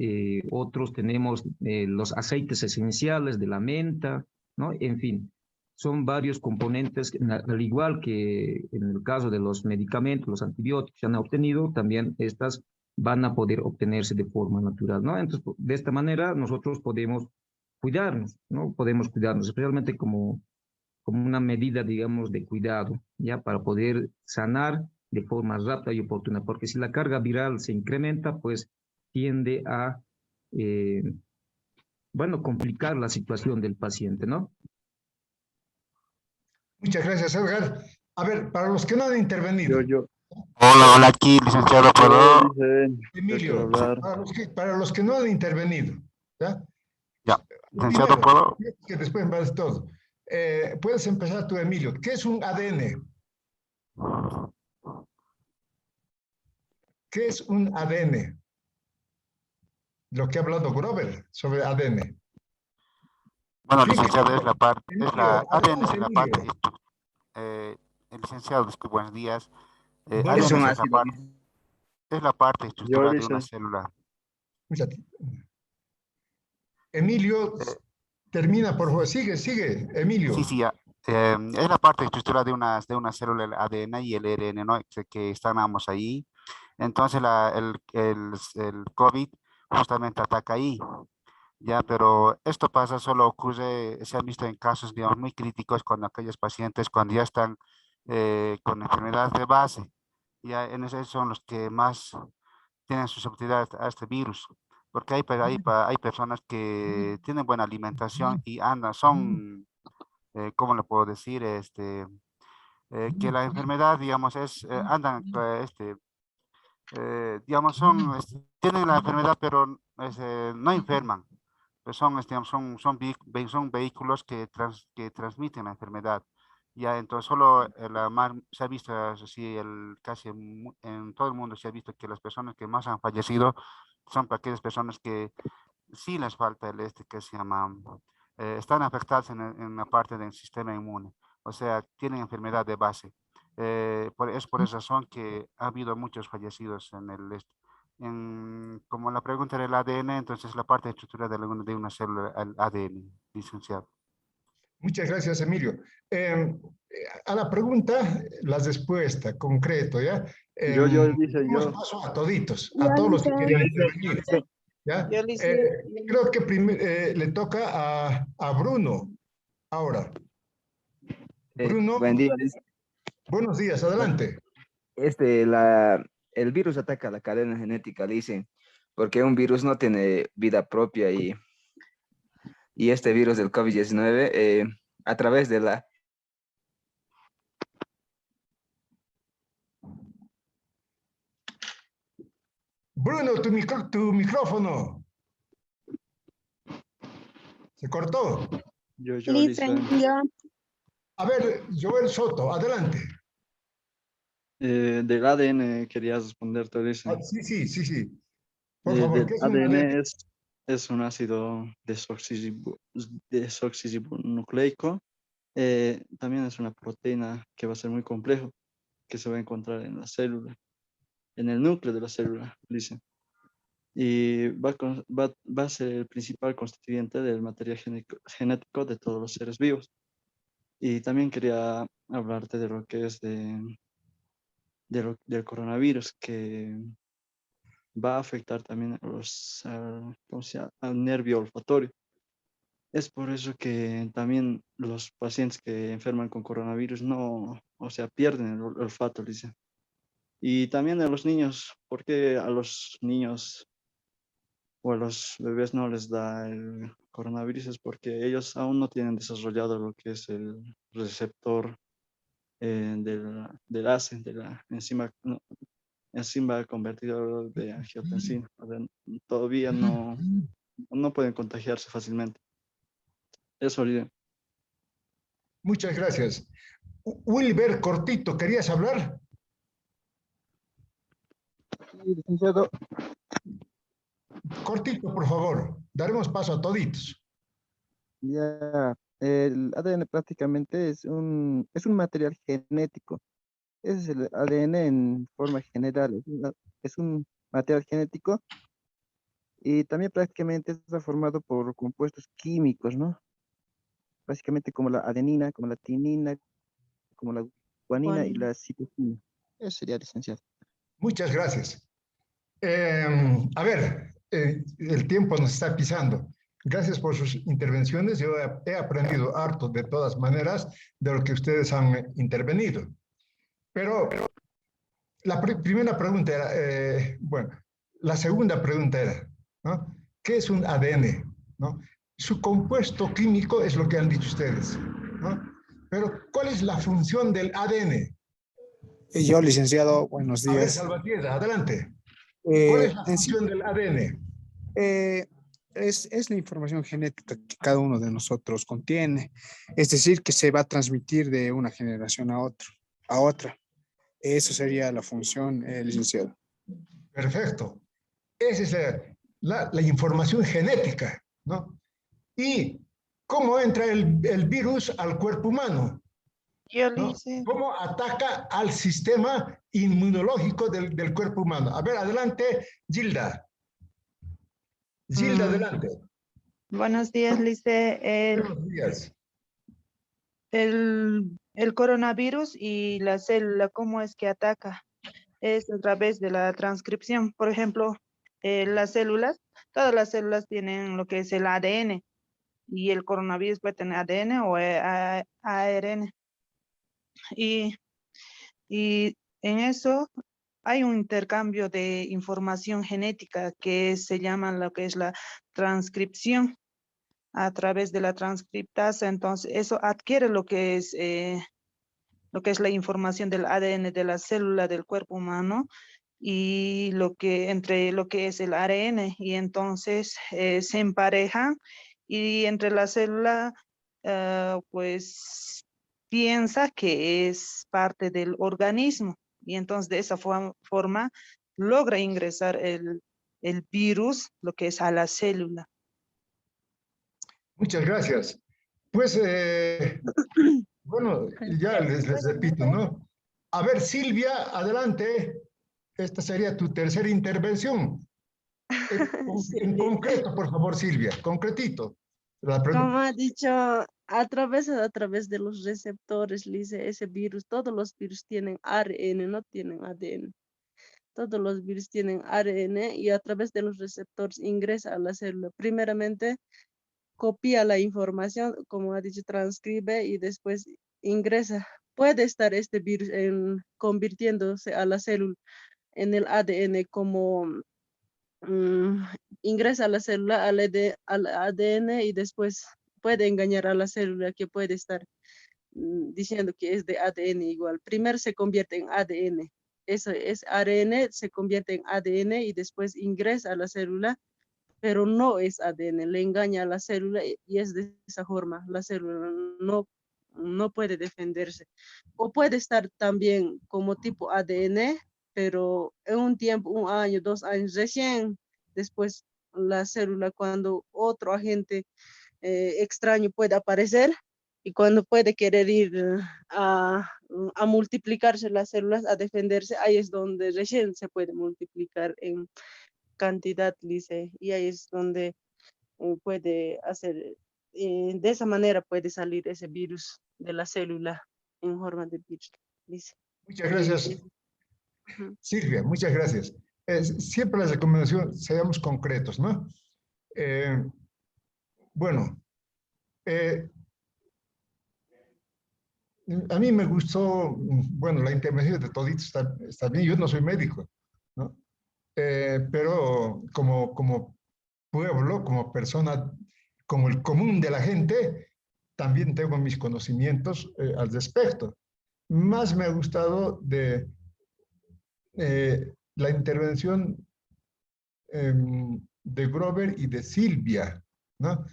otros tenemos los aceites esenciales de la menta, ¿no? En fin, son varios componentes, al igual que en el caso de los medicamentos, los antibióticos que se han obtenido, también estas van a poder obtenerse de forma natural, ¿no? Entonces, de esta manera nosotros podemos cuidarnos, ¿no? Podemos cuidarnos, especialmente como una medida, digamos, de cuidado, ¿ya? Para poder sanar de forma rápida y oportuna, porque si la carga viral se incrementa, pues tiende a, complicar la situación del paciente, ¿no? Muchas gracias, Edgar. A ver, para los que no han intervenido, Hola, hola, aquí, licenciado, ¿puedo? Emilio, para los que no han intervenido, ¿ya? Ya, licenciado, Primero, ¿puedo? que después vas todo. Puedes empezar tú, Emilio. ¿Qué es un ADN? ¿Qué es un ADN? Lo que ha hablado Grover sobre ADN. Bueno, licenciado, es la parte, Emilio, ADN es adelante, la parte, Emilio. el licenciado, disculpe, buenos días. Buenos ADN días. es la parte Yo, estructural de una dice, célula. Escúchate. Emilio, termina, por favor. Sigue, sigue, Emilio. Sí, sí, ya. Es la parte estructural de una célula, el ADN y el ARN, ¿no? Que están ambos ahí. Entonces, el COVID justamente ataca ahí. Ya, pero esto pasa, solo ocurre, se han visto en casos, digamos, muy críticos con aquellos pacientes cuando ya están con enfermedades de base. Ya en esos son los que más tienen susceptibilidad a este virus, porque hay personas que tienen buena alimentación y andan, son, ¿cómo le puedo decir? Que la enfermedad, digamos, andan, digamos, tienen la enfermedad, pero no enferman. Pues son, digamos, son vehículos que transmiten la enfermedad. Ya, entonces solo se ha visto así, casi en todo el mundo se ha visto que las personas que más han fallecido son aquellas personas que sí les falta que se llama, están afectadas en la parte del sistema inmune, o sea, tienen enfermedad de base. Es por esa razón que ha habido muchos fallecidos como la pregunta era el ADN, entonces la parte estructural de una célula, el ADN, licenciado. Muchas gracias, Emilio. A la pregunta, la respuesta, concreto, ¿ya? Damos paso a toditos, a todos los que quieren intervenir, ¿ya? Creo que le toca a Bruno ahora. Bruno, Buen día. buenos días, adelante. El virus ataca la cadena genética, dicen, porque un virus no tiene vida propia y este virus del COVID-19, a través de la... Bruno, tu micrófono. ¿Se cortó? A ver, Joel Soto, adelante. Del ADN quería responder, te dice. Sí, sí, sí, sí. Por favor, ¿qué es un ADN? ADN? Es un ácido desoxirribonucleico. También es una proteína que va a ser muy complejo, que se va a encontrar en la célula, en el núcleo de la célula, dice. Y va a ser el principal constituyente del material genético de todos los seres vivos. Y también quería hablarte de lo que es del coronavirus, que va a afectar también al nervio olfatorio. Es por eso que también los pacientes que enferman con coronavirus pierden el olfato, dice. Y también a los niños, porque a los niños o a los bebés no les da el coronavirus, es porque ellos aún no tienen desarrollado lo que es el receptor del ACE, de la enzima convertidor de angiotensina. Todavía no pueden contagiarse fácilmente. Eso, Lidia. Muchas gracias. Wilber Cortito, ¿querías hablar? Sí, licenciado. Cortito, por favor. Daremos paso a toditos. Ya, el ADN prácticamente es un material genético. Ese es el ADN en forma general. Es un material genético y también prácticamente está formado por compuestos químicos, ¿no? Básicamente como la adenina, como la timina, como la guanina y la citosina. Eso sería, licenciado. Muchas gracias. A ver, el tiempo nos está pisando. Gracias por sus intervenciones. Yo he aprendido harto de todas maneras de lo que ustedes han intervenido. Pero la primera pregunta era, la segunda pregunta era, ¿no? ¿Qué es un ADN? ¿No? Su compuesto químico es lo que han dicho ustedes, ¿no? Pero ¿cuál es la función del ADN? Yo, licenciado, buenos A ver, días. Salvatierra, adelante. ¿Cuál es la En sí, función del ADN? es la información genética que cada uno de nosotros contiene. Es decir, que se va a transmitir de una generación a otra. Eso sería la función, licenciado. Perfecto. Esa es la información genética, ¿no? ¿Y cómo entra el virus al cuerpo humano? ¿No? ¿Cómo ataca al sistema inmunológico del cuerpo humano? A ver, adelante, Gilda. Gilda, adelante. Buenos días, Lice. Buenos días. El coronavirus y la célula, ¿cómo es que ataca? Es a través de la transcripción. Por ejemplo, las células, todas las células tienen lo que es el ADN y el coronavirus puede tener ADN o ARN. Y en eso hay un intercambio de información genética que se llama lo que es la transcripción. A través de la transcriptasa, entonces eso adquiere lo que es la información del ADN de la célula del cuerpo humano y entre lo que es el ARN, y entonces se emparejan y entre la célula pues piensa que es parte del organismo, y entonces de esa forma logra ingresar el virus, lo que es a la célula. Muchas gracias. Pues, bueno, ya les repito, ¿no? A ver, Silvia, adelante. Esta sería tu tercera intervención. En concreto, por favor, Silvia, concretito. Como ha dicho, a través de los receptores, Lice, ese virus, todos los virus tienen ARN, no tienen ADN. Todos los virus tienen ARN y a través de los receptores ingresa a la célula. Primeramente, copia la información, como ha dicho, transcribe y después ingresa. Puede estar este virus convirtiéndose a la célula en el ADN como ingresa a la célula, al ADN, y después puede engañar a la célula que puede estar diciendo que es de ADN igual. Primero se convierte en ADN. Eso es ARN, se convierte en ADN y después ingresa a la célula, pero no es ADN, le engaña a la célula y es de esa forma. La célula no puede defenderse. O puede estar también como tipo ADN, pero en un tiempo, 1 año, 2 años, recién después la célula, cuando otro agente extraño puede aparecer y cuando puede querer ir a multiplicarse las células, a defenderse, ahí es donde recién se puede multiplicar en cantidad, Lice, y ahí es donde puede hacer, de esa manera puede salir ese virus de la célula en forma de virus, Lice. Muchas gracias, Silvia, muchas gracias. Siempre la recomendación, seamos concretos, ¿no? Bueno, a mí me gustó, bueno, la intervención de toditos está bien, yo no soy médico, ¿no? Pero como pueblo, como persona, como el común de la gente, también tengo mis conocimientos al respecto. Más me ha gustado de la intervención de Grover y de Silvia, ¿no?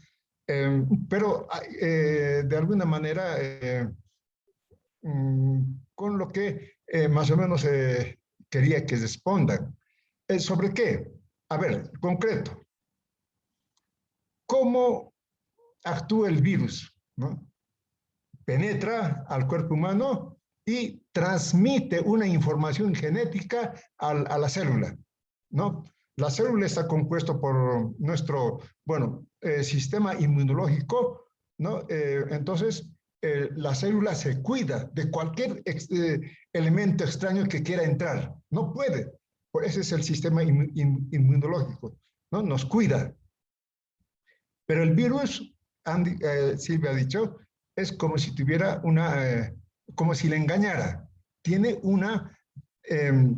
Pero de alguna manera, con lo que más o menos quería que respondan. ¿Sobre qué? A ver, concreto. ¿Cómo actúa el virus? ¿No? Penetra al cuerpo humano y transmite una información genética a la célula, ¿no? La célula está compuesta por nuestro, bueno, sistema inmunológico, ¿no? Entonces, la célula se cuida de cualquier elemento extraño que quiera entrar. No puede. Ese es el sistema inmunológico, ¿no? Nos cuida. Pero el virus, Silvia ha dicho, es como si tuviera como si le engañara. Tiene una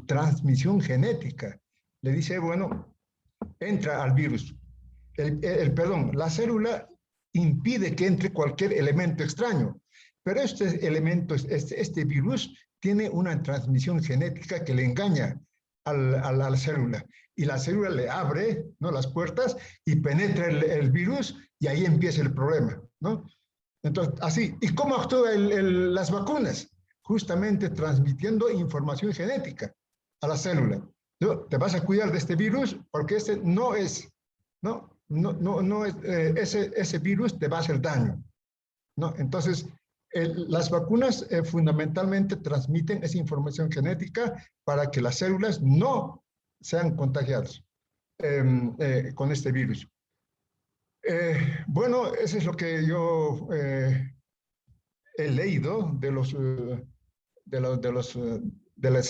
transmisión genética. Le dice, bueno, entra al virus. Perdón, la célula impide que entre cualquier elemento extraño. Pero este elemento, este virus, tiene una transmisión genética que le engaña a la célula. Y la célula le abre, ¿no?, las puertas y penetra el virus y ahí empieza el problema, ¿no? Entonces, así. ¿Y cómo actúan las vacunas? Justamente transmitiendo información genética a la célula. ¿No? Te vas a cuidar de este virus porque este no es, no es, ese virus te va a hacer daño, ¿no? Entonces, las vacunas fundamentalmente transmiten esa información genética para que las células no sean contagiadas con este virus. Bueno, eso es lo que yo he leído de la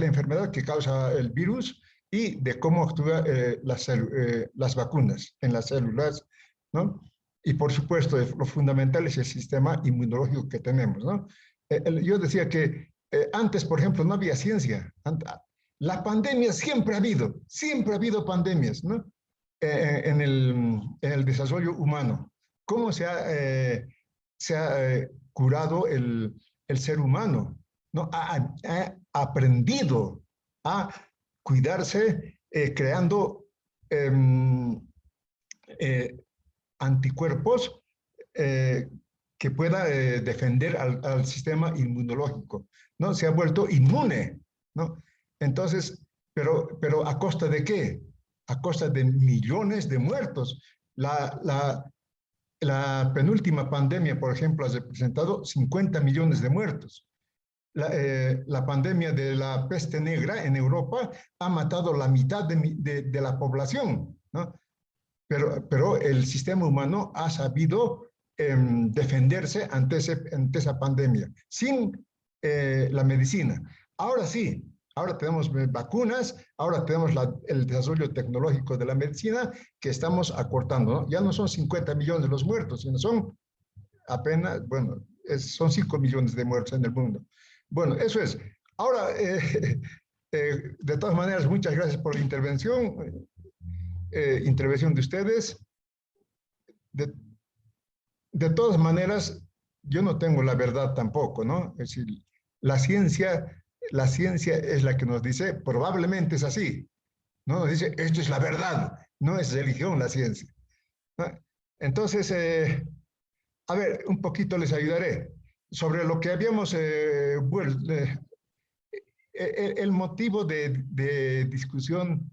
enfermedad que causa el virus y de cómo actúan las vacunas en las células, ¿no? Y por supuesto, lo fundamental es el sistema inmunológico que tenemos, ¿no? Yo decía que antes, por ejemplo, no había ciencia. La pandemia siempre ha habido pandemias, ¿no? En el desarrollo humano. ¿Cómo se ha curado el ser humano? ¿No? Ha aprendido a cuidarse creando anticuerpos que pueda defender al sistema inmunológico, ¿no? Se ha vuelto inmune, ¿no? Entonces, pero ¿a costa de qué? A costa de millones de muertos. La penúltima pandemia, por ejemplo, ha representado 50 millones de muertos. La pandemia de la peste negra en Europa ha matado la mitad de la población, ¿no? Pero el sistema humano ha sabido defenderse ante esa pandemia, sin la medicina. Ahora sí, ahora tenemos vacunas, ahora tenemos el desarrollo tecnológico de la medicina que estamos acortando, ¿no? Ya no son 50 millones los muertos, sino son apenas, bueno, son 5 millones de muertos en el mundo. Bueno, eso es. Ahora, de todas maneras, muchas gracias por la intervención de ustedes. De todas maneras, yo no tengo la verdad tampoco, ¿no? Es decir, la ciencia es la que nos dice, probablemente es así, ¿no? Nos dice, esto es la verdad, no es religión la ciencia, ¿no? Entonces, a ver, un poquito les ayudaré. Sobre lo que habíamos, el motivo de discusión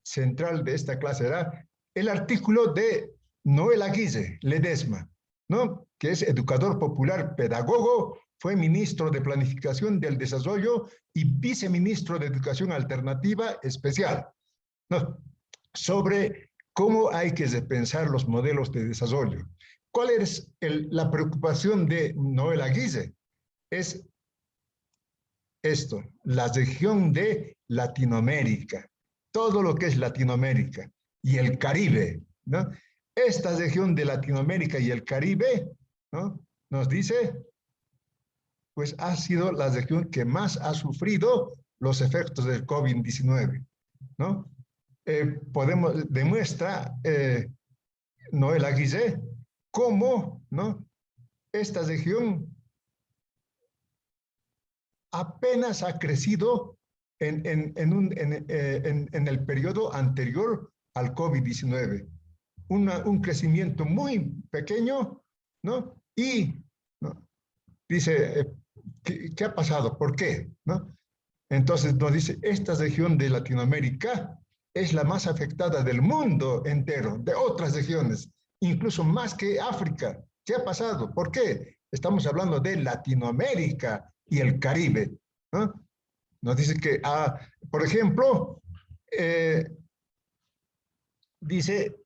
central de esta clase era el artículo de Noel Aguirre Ledesma, ¿no? Que es educador popular, pedagogo, fue ministro de Planificación del Desarrollo y viceministro de Educación Alternativa Especial, ¿no? Sobre cómo hay que repensar los modelos de desarrollo. ¿Cuál es la preocupación de Noel Aguirre? Es esto, la región de Latinoamérica, todo lo que es Latinoamérica y el Caribe, ¿no? Esta región de Latinoamérica y el Caribe, ¿no?, nos dice, pues ha sido la región que más ha sufrido los efectos del COVID-19, ¿no? Demuestra Noel Aguirre cómo, ¿no?, esta región apenas ha crecido en el periodo anterior al COVID-19. Un crecimiento muy pequeño, ¿no? Y, ¿no?, dice, ¿qué ha pasado? ¿Por qué? ¿No? Entonces nos dice, esta región de Latinoamérica es la más afectada del mundo entero, de otras regiones, incluso más que África. ¿Qué ha pasado? ¿Por qué? Estamos hablando de Latinoamérica y el Caribe, ¿no? Nos dice que, por ejemplo, dice,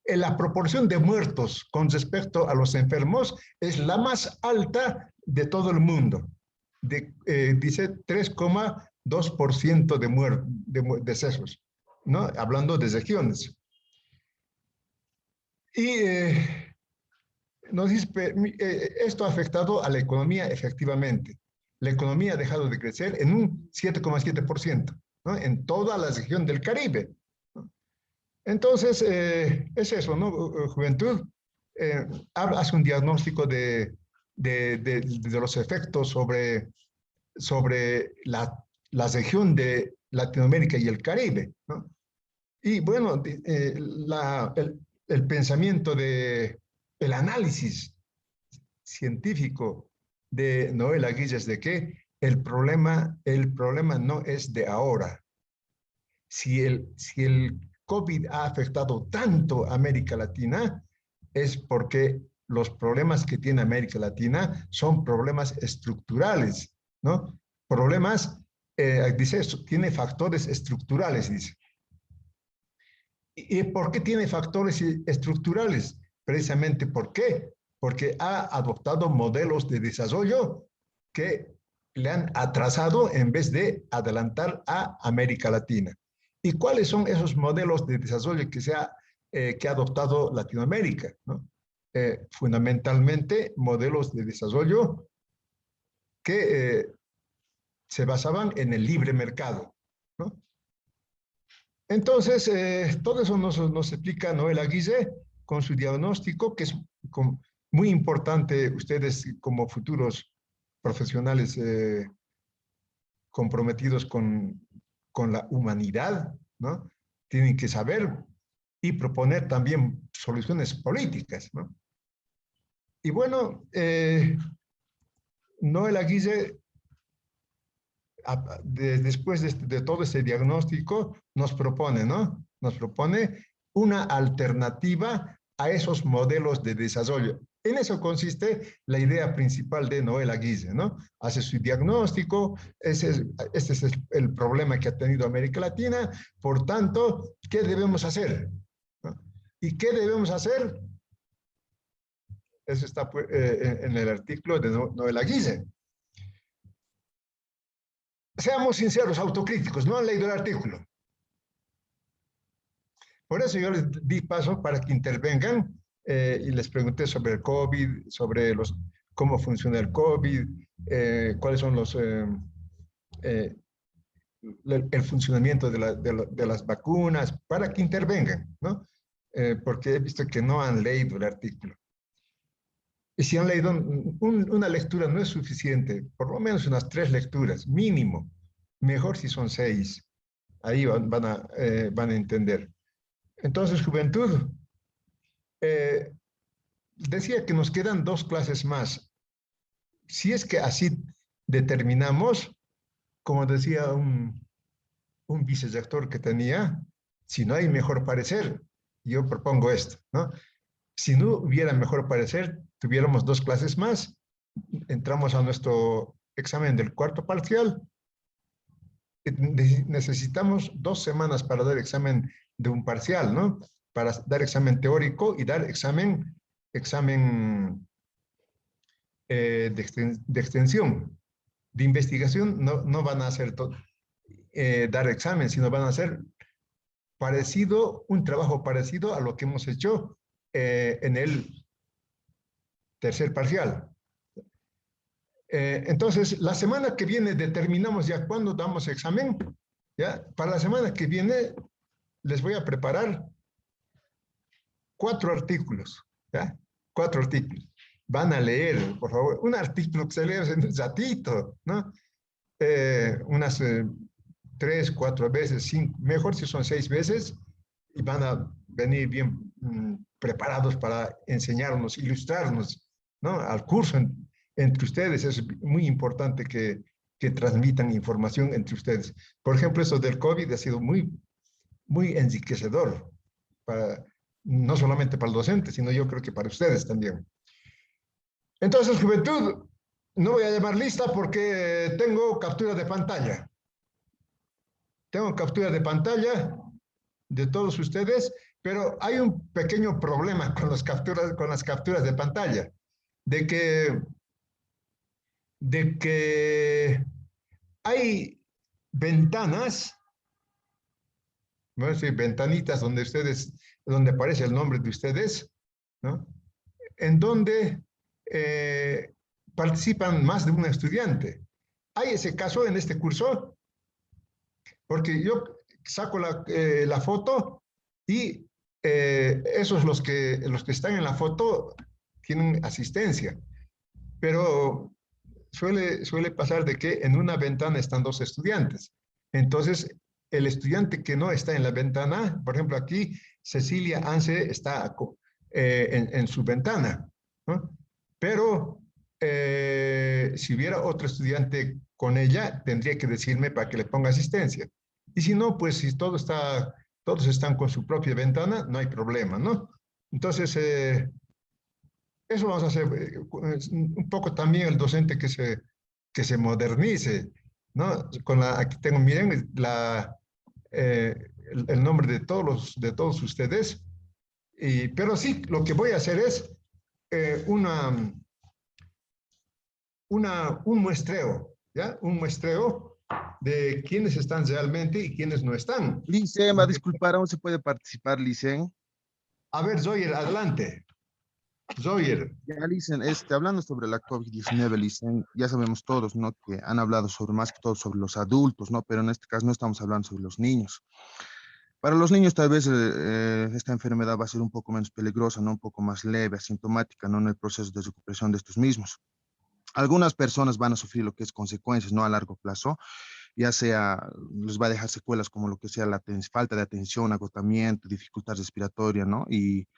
la proporción de muertos con respecto a los enfermos es la más alta de todo el mundo. Dice 3,2% de decesos, ¿no? Hablando de regiones. Y nos dice, esto ha afectado a la economía efectivamente. La economía ha dejado de crecer en un 7,7%, ¿no?, en toda la región del Caribe, ¿no? Entonces, es eso, ¿no? Juventud hace un diagnóstico de los efectos sobre sobre la región de Latinoamérica y el Caribe, ¿no? Y bueno, el pensamiento el análisis científico de Noel Aguirre es de que el problema no es de ahora. Si el COVID ha afectado tanto a América Latina, es porque los problemas que tiene América Latina son problemas estructurales, ¿no? Problemas, dice esto, tiene factores estructurales, dice. ¿Y por qué tiene factores estructurales? Precisamente, ¿por qué? Porque ha adoptado modelos de desarrollo que le han atrasado en vez de adelantar a América Latina. ¿Y cuáles son esos modelos de desarrollo que ha adoptado Latinoamérica, ¿no? Fundamentalmente, modelos de desarrollo que se basaban en el libre mercado, ¿no? Entonces, todo eso nos explica Noel Aguirre con su diagnóstico, que es muy importante. Ustedes como futuros profesionales comprometidos con la humanidad, ¿no? Tienen que saber y proponer también soluciones políticas, ¿no? Y bueno, Noel Aguirre, después de todo este diagnóstico, nos propone, ¿no? Nos propone una alternativa a esos modelos de desarrollo. En eso consiste la idea principal de Noel Aguirre, ¿no? Hace su diagnóstico, este es el problema que ha tenido América Latina, por tanto, ¿qué debemos hacer? ¿No? ¿Y qué debemos hacer? Eso está en el artículo de Noel Aguirre. Seamos sinceros, autocríticos, no han leído el artículo. Por eso yo les di paso para que intervengan y les pregunté sobre el COVID, sobre cómo funciona el COVID, cuáles son el funcionamiento de las vacunas, para que intervengan, ¿no? Porque he visto que no han leído el artículo. Y si han leído, una lectura no es suficiente, por lo menos unas 3 lecturas, mínimo. Mejor si son 6. Ahí van a entender. Entonces, juventud, decía que nos quedan 2 clases más. Si es que así determinamos, como decía un vicerrector que tenía, si no hay mejor parecer, yo propongo esto, ¿no? Si no hubiera mejor parecer, tuviéramos 2 clases más, entramos a nuestro examen del cuarto parcial, necesitamos 2 semanas para dar examen de un parcial, ¿no? Para dar examen teórico y dar examen de extensión. De investigación no van a hacer dar examen, sino van a hacer un trabajo parecido a lo que hemos hecho en el tercer parcial. Entonces, la semana que viene determinamos ya cuándo damos examen. ¿Ya? Para la semana que viene les voy a preparar 4 artículos. ¿Ya? 4 artículos. Van a leer, por favor, un artículo que se lee en un ratito, ¿no? Unas 3, 4 veces, 5, mejor si son 6 veces, y van a venir bien preparados para enseñarnos, ilustrarnos, ¿no? Al curso entre ustedes. Es muy importante que transmitan información entre ustedes. Por ejemplo, esto del COVID ha sido muy, muy enriquecedor, no solamente para el docente, sino yo creo que para ustedes también. Entonces, juventud, no voy a llamar lista porque tengo captura de pantalla. Tengo captura de pantalla de todos ustedes, pero hay un pequeño problema con las capturas de pantalla, de que hay ventanas, bueno, sí, ventanitas donde aparece el nombre de ustedes, ¿no? En donde participan más de un estudiante. ¿Hay ese caso en este curso? Porque yo saco la foto y esos los que están en la foto tienen asistencia. Pero suele pasar de que en una ventana están dos estudiantes. Entonces, el estudiante que no está en la ventana, por ejemplo, aquí Cecilia Anse está en su ventana, ¿no? Pero si hubiera otro estudiante con ella, tendría que decirme para que le ponga asistencia. Y si no, pues si todos están con su propia ventana, no hay problema, ¿no? Entonces, eso vamos a hacer, un poco también el docente que se modernice, ¿no? Aquí tengo, miren, el nombre de todos ustedes, pero sí, lo que voy a hacer es un muestreo, ¿ya? Un muestreo de quiénes están realmente y quiénes no están. Licen, va a disculpar, aún se puede participar, Licen. A ver, Zoyer, adelante. Zoyer. Ya, Licen, hablando sobre la COVID-19, Licen, ya sabemos todos, ¿no? Que han hablado sobre más que todo sobre los adultos, ¿no? Pero en este caso no estamos hablando sobre los niños. Para los niños tal vez esta enfermedad va a ser un poco menos peligrosa, ¿no? Un poco más leve, asintomática, ¿no? En el proceso de recuperación de estos mismos. Algunas personas van a sufrir lo que es consecuencias, ¿no? A largo plazo, ya sea, les va a dejar secuelas como lo que sea la falta de atención, agotamiento, dificultad respiratoria, ¿no? Y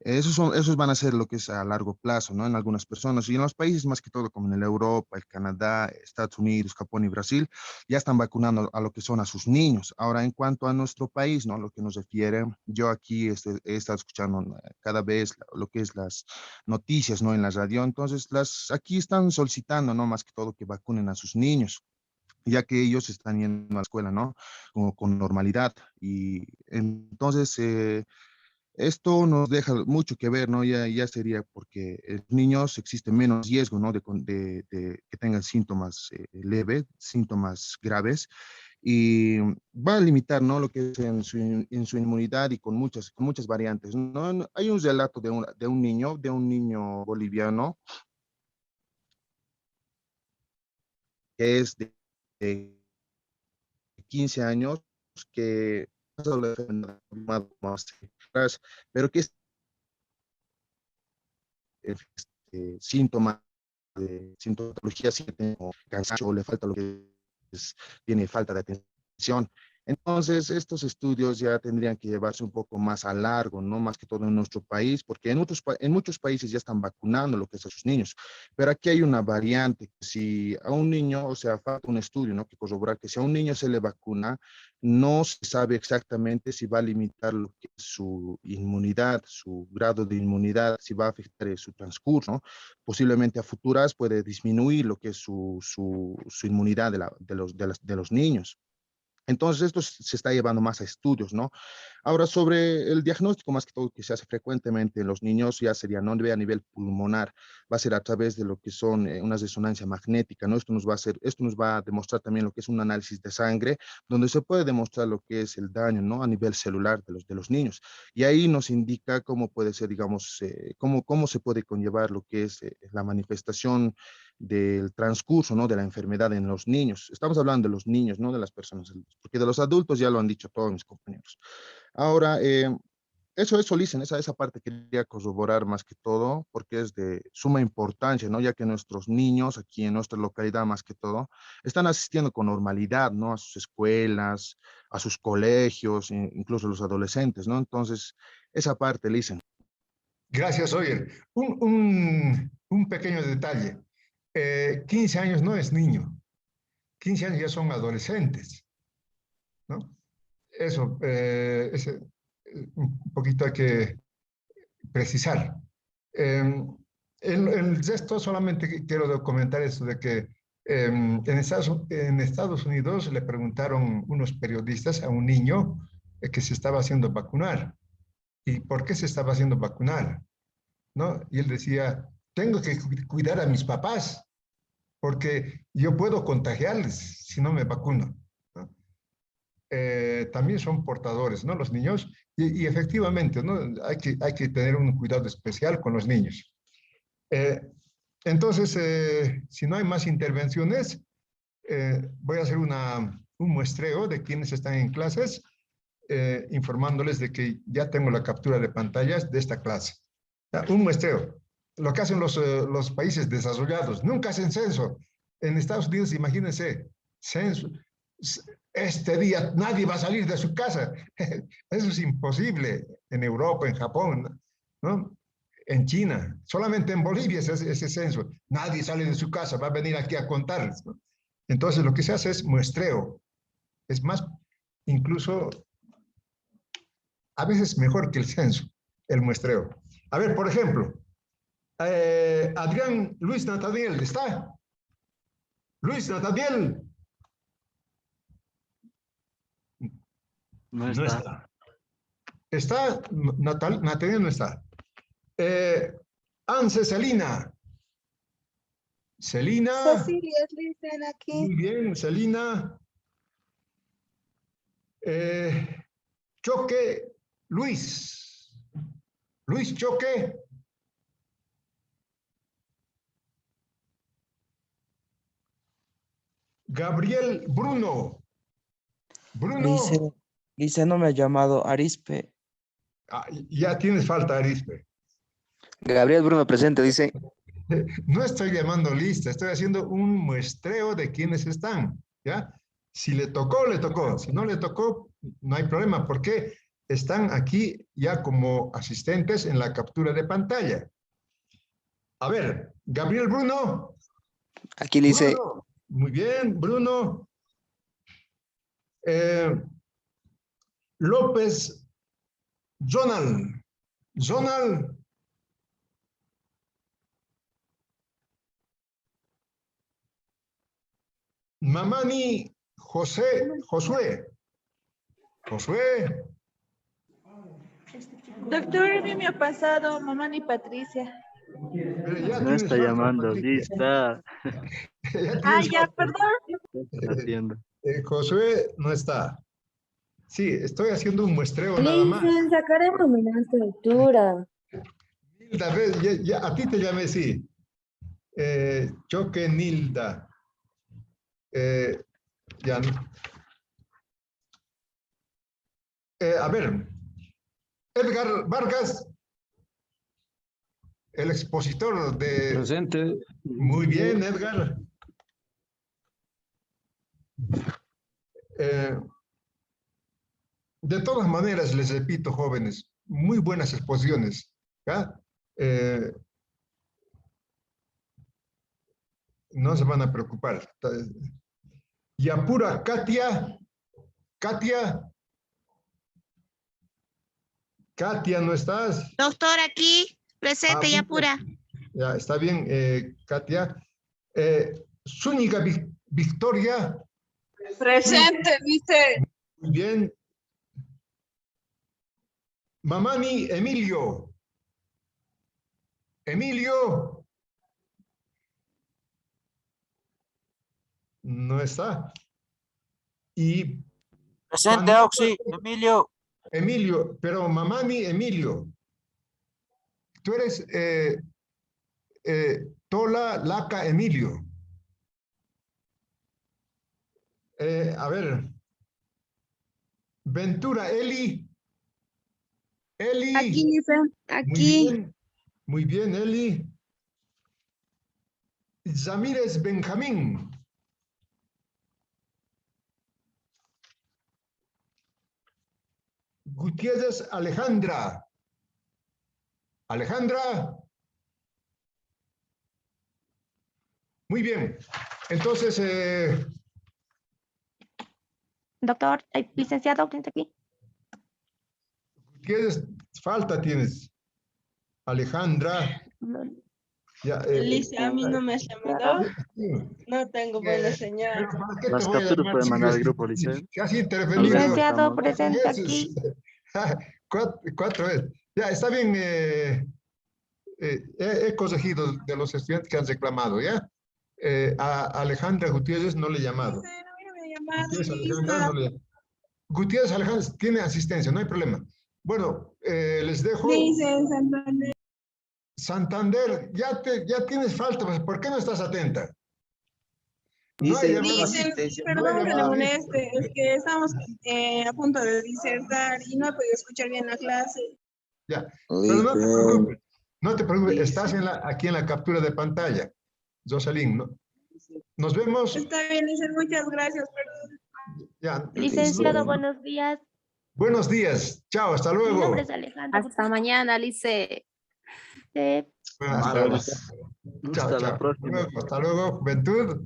esos van a ser lo que es a largo plazo, ¿no? En algunas personas y en los países más que todo como en Europa, el Canadá, Estados Unidos, Japón y Brasil, ya están vacunando a lo que son a sus niños. Ahora, en cuanto a nuestro país, ¿no? Lo que nos refiere, yo aquí he estado escuchando cada vez lo que es las noticias, ¿no? En la radio, entonces aquí están solicitando, ¿no? Más que todo que vacunen a sus niños, ya que ellos están yendo a la escuela, ¿no? Como con normalidad. Y entonces, esto nos deja mucho que ver, ¿no? Ya sería porque en niños existe menos riesgo, ¿no? De que tengan síntomas leves, síntomas graves, y va a limitar, ¿no? Lo que es en su inmunidad y con muchas variantes, ¿no? Hay un relato de un niño boliviano que es de 15 años, que pero que es síntoma de sintomatología, si tiene cansancio o le falta lo que tiene falta de atención. Entonces, estos estudios ya tendrían que llevarse un poco más a largo, no más que todo en nuestro país, porque en muchos países ya están vacunando lo que es a sus niños. Pero aquí hay una variante. Si a un niño, o sea, falta un estudio, ¿no? Que corroborar que si a un niño se le vacuna, no se sabe exactamente si va a limitar lo que es su inmunidad, su grado de inmunidad, si va a afectar su transcurso, ¿no? Posiblemente a futuras puede disminuir lo que es su inmunidad de los niños. Entonces, esto se está llevando más a estudios, ¿no? Ahora, sobre el diagnóstico, más que todo, que se hace frecuentemente en los niños, ya sería no a nivel pulmonar, va a ser a través de lo que son una resonancia magnética, ¿no? Esto nos va a demostrar también lo que es un análisis de sangre, donde se puede demostrar lo que es el daño, ¿no? A nivel celular de los niños. Y ahí nos indica cómo puede ser, digamos, cómo se puede conllevar lo que es la manifestación del transcurso, ¿no? De la enfermedad en los niños. Estamos hablando de los niños, no de las personas adultas, porque de los adultos ya lo han dicho todos mis compañeros. Ahora, eso, Licen, esa parte quería corroborar más que todo, porque es de suma importancia, ¿no? Ya que nuestros niños, aquí en nuestra localidad más que todo, están asistiendo con normalidad, ¿no? A sus escuelas, a sus colegios, incluso los adolescentes, ¿no? Entonces, esa parte, Licen. Gracias, Oyer. Un pequeño detalle. 15 años no es niño. 15 años ya son adolescentes, ¿no? Eso, un poquito hay que precisar. El resto solamente quiero comentar esto de que en Estados Unidos le preguntaron unos periodistas a un niño que se estaba haciendo vacunar. ¿Y por qué se estaba haciendo vacunar? ¿No? Y él decía, tengo que cuidar a mis papás porque yo puedo contagiarles si no me vacuno, ¿no? También son portadores, ¿no? Los niños, y efectivamente, ¿no? Hay que tener un cuidado especial con los niños. Entonces, si no hay más intervenciones, voy a hacer un muestreo de quienes están en clases, informándoles de que ya tengo la captura de pantallas de esta clase. Un muestreo. lo que hacen los países desarrollados. Nunca hacen censo. En Estados Unidos, imagínense, censo. Este día nadie va a salir de su casa. Eso es imposible en Europa, en Japón, ¿no? En China. Solamente en Bolivia es ese censo. Nadie sale de su casa, va a venir aquí a contarles, ¿no? Entonces lo que se hace es muestreo. Es más, incluso, a veces mejor que el censo, el muestreo. A ver, por ejemplo, Adrián Luis Nataniel, ¿está? Luis Nataniel. No está. ¿Está? Nataniel no está. Anse Celina. Celina. Cecilia, dicen aquí. Muy bien, Celina. Choque Luis. Luis Choque. Gabriel Bruno. Bruno. Lice no me ha llamado. Arispe. Ya tienes falta, Arispe. Gabriel Bruno presente, dice. No estoy llamando lista, estoy haciendo un muestreo de quienes están, ¿ya? Si le tocó, le tocó. Si no le tocó, no hay problema, porque están aquí ya como asistentes en la captura de pantalla. A ver, Gabriel Bruno. Aquí le dice. Bruno. Muy bien, Bruno. López Zonal. Zonal. Mamani Josué. Doctor, a mí me ha pasado Mamani Patricia. No está llamando, lista. Ya, perdón. Está haciendo. Josué no está. Sí, estoy haciendo un muestreo nada más. Sacaremos la estructura. Nilda, ya, a ti te llamé, sí. Choque Nilda. Ya. A ver, Edgar Vargas, el expositor de... Presente. Muy bien, Edgar. De todas maneras, les repito, jóvenes, muy buenas exposiciones. ¿Ya? No se van a preocupar. Yapura Katia. Katia, ¿no estás? Doctor, aquí, presente, Yapura. Ya, está bien, Katia. Zúñiga Victoria. Presente, dice. Muy bien. Mamani Emilio. Emilio. No está. Y presente, Oxy, Emilio. Emilio, pero Mamani Emilio. Tú eres Tola Laca Emilio. A ver. Ventura Eli. Eli. Aquí, dice, aquí. Muy bien, Eli. Zamírez Benjamín. Gutiérrez Alejandra. Alejandra. Muy bien. Entonces, Doctor, licenciado, ¿quién está aquí? Gutiérrez, falta tienes. Alejandra. Ya, Lice, a mí no me has llamado. No tengo buena señal. Las capturas pueden mandar al grupo, Lice. ¿Qué has intervenido? Licenciado, presente aquí. Cuatro veces. Ya, está bien. He corregido de los estudiantes que han reclamado, ¿ya? A Alejandra Gutiérrez no le he llamado. Gutiérrez Alejandra tiene asistencia, no hay problema. Bueno, les dejo. Santander. Santander, ya tienes falta, ¿por qué no estás atenta? No hay Perdón que le moleste, es que estamos a punto de disertar y no he podido escuchar bien la clase. Ya, pero no te preocupes. No te preocupes, estás aquí en la captura de pantalla, Jocelyn, ¿no? Nos vemos. Está bien, Lice, muchas gracias. Perdón. Ya. Licenciado, buenos días. Buenos días. Chao, hasta Mi luego. nombre es Alejandra. Hasta mañana, Lice. Hasta la próxima. Hasta la próxima. Hasta luego, juventud.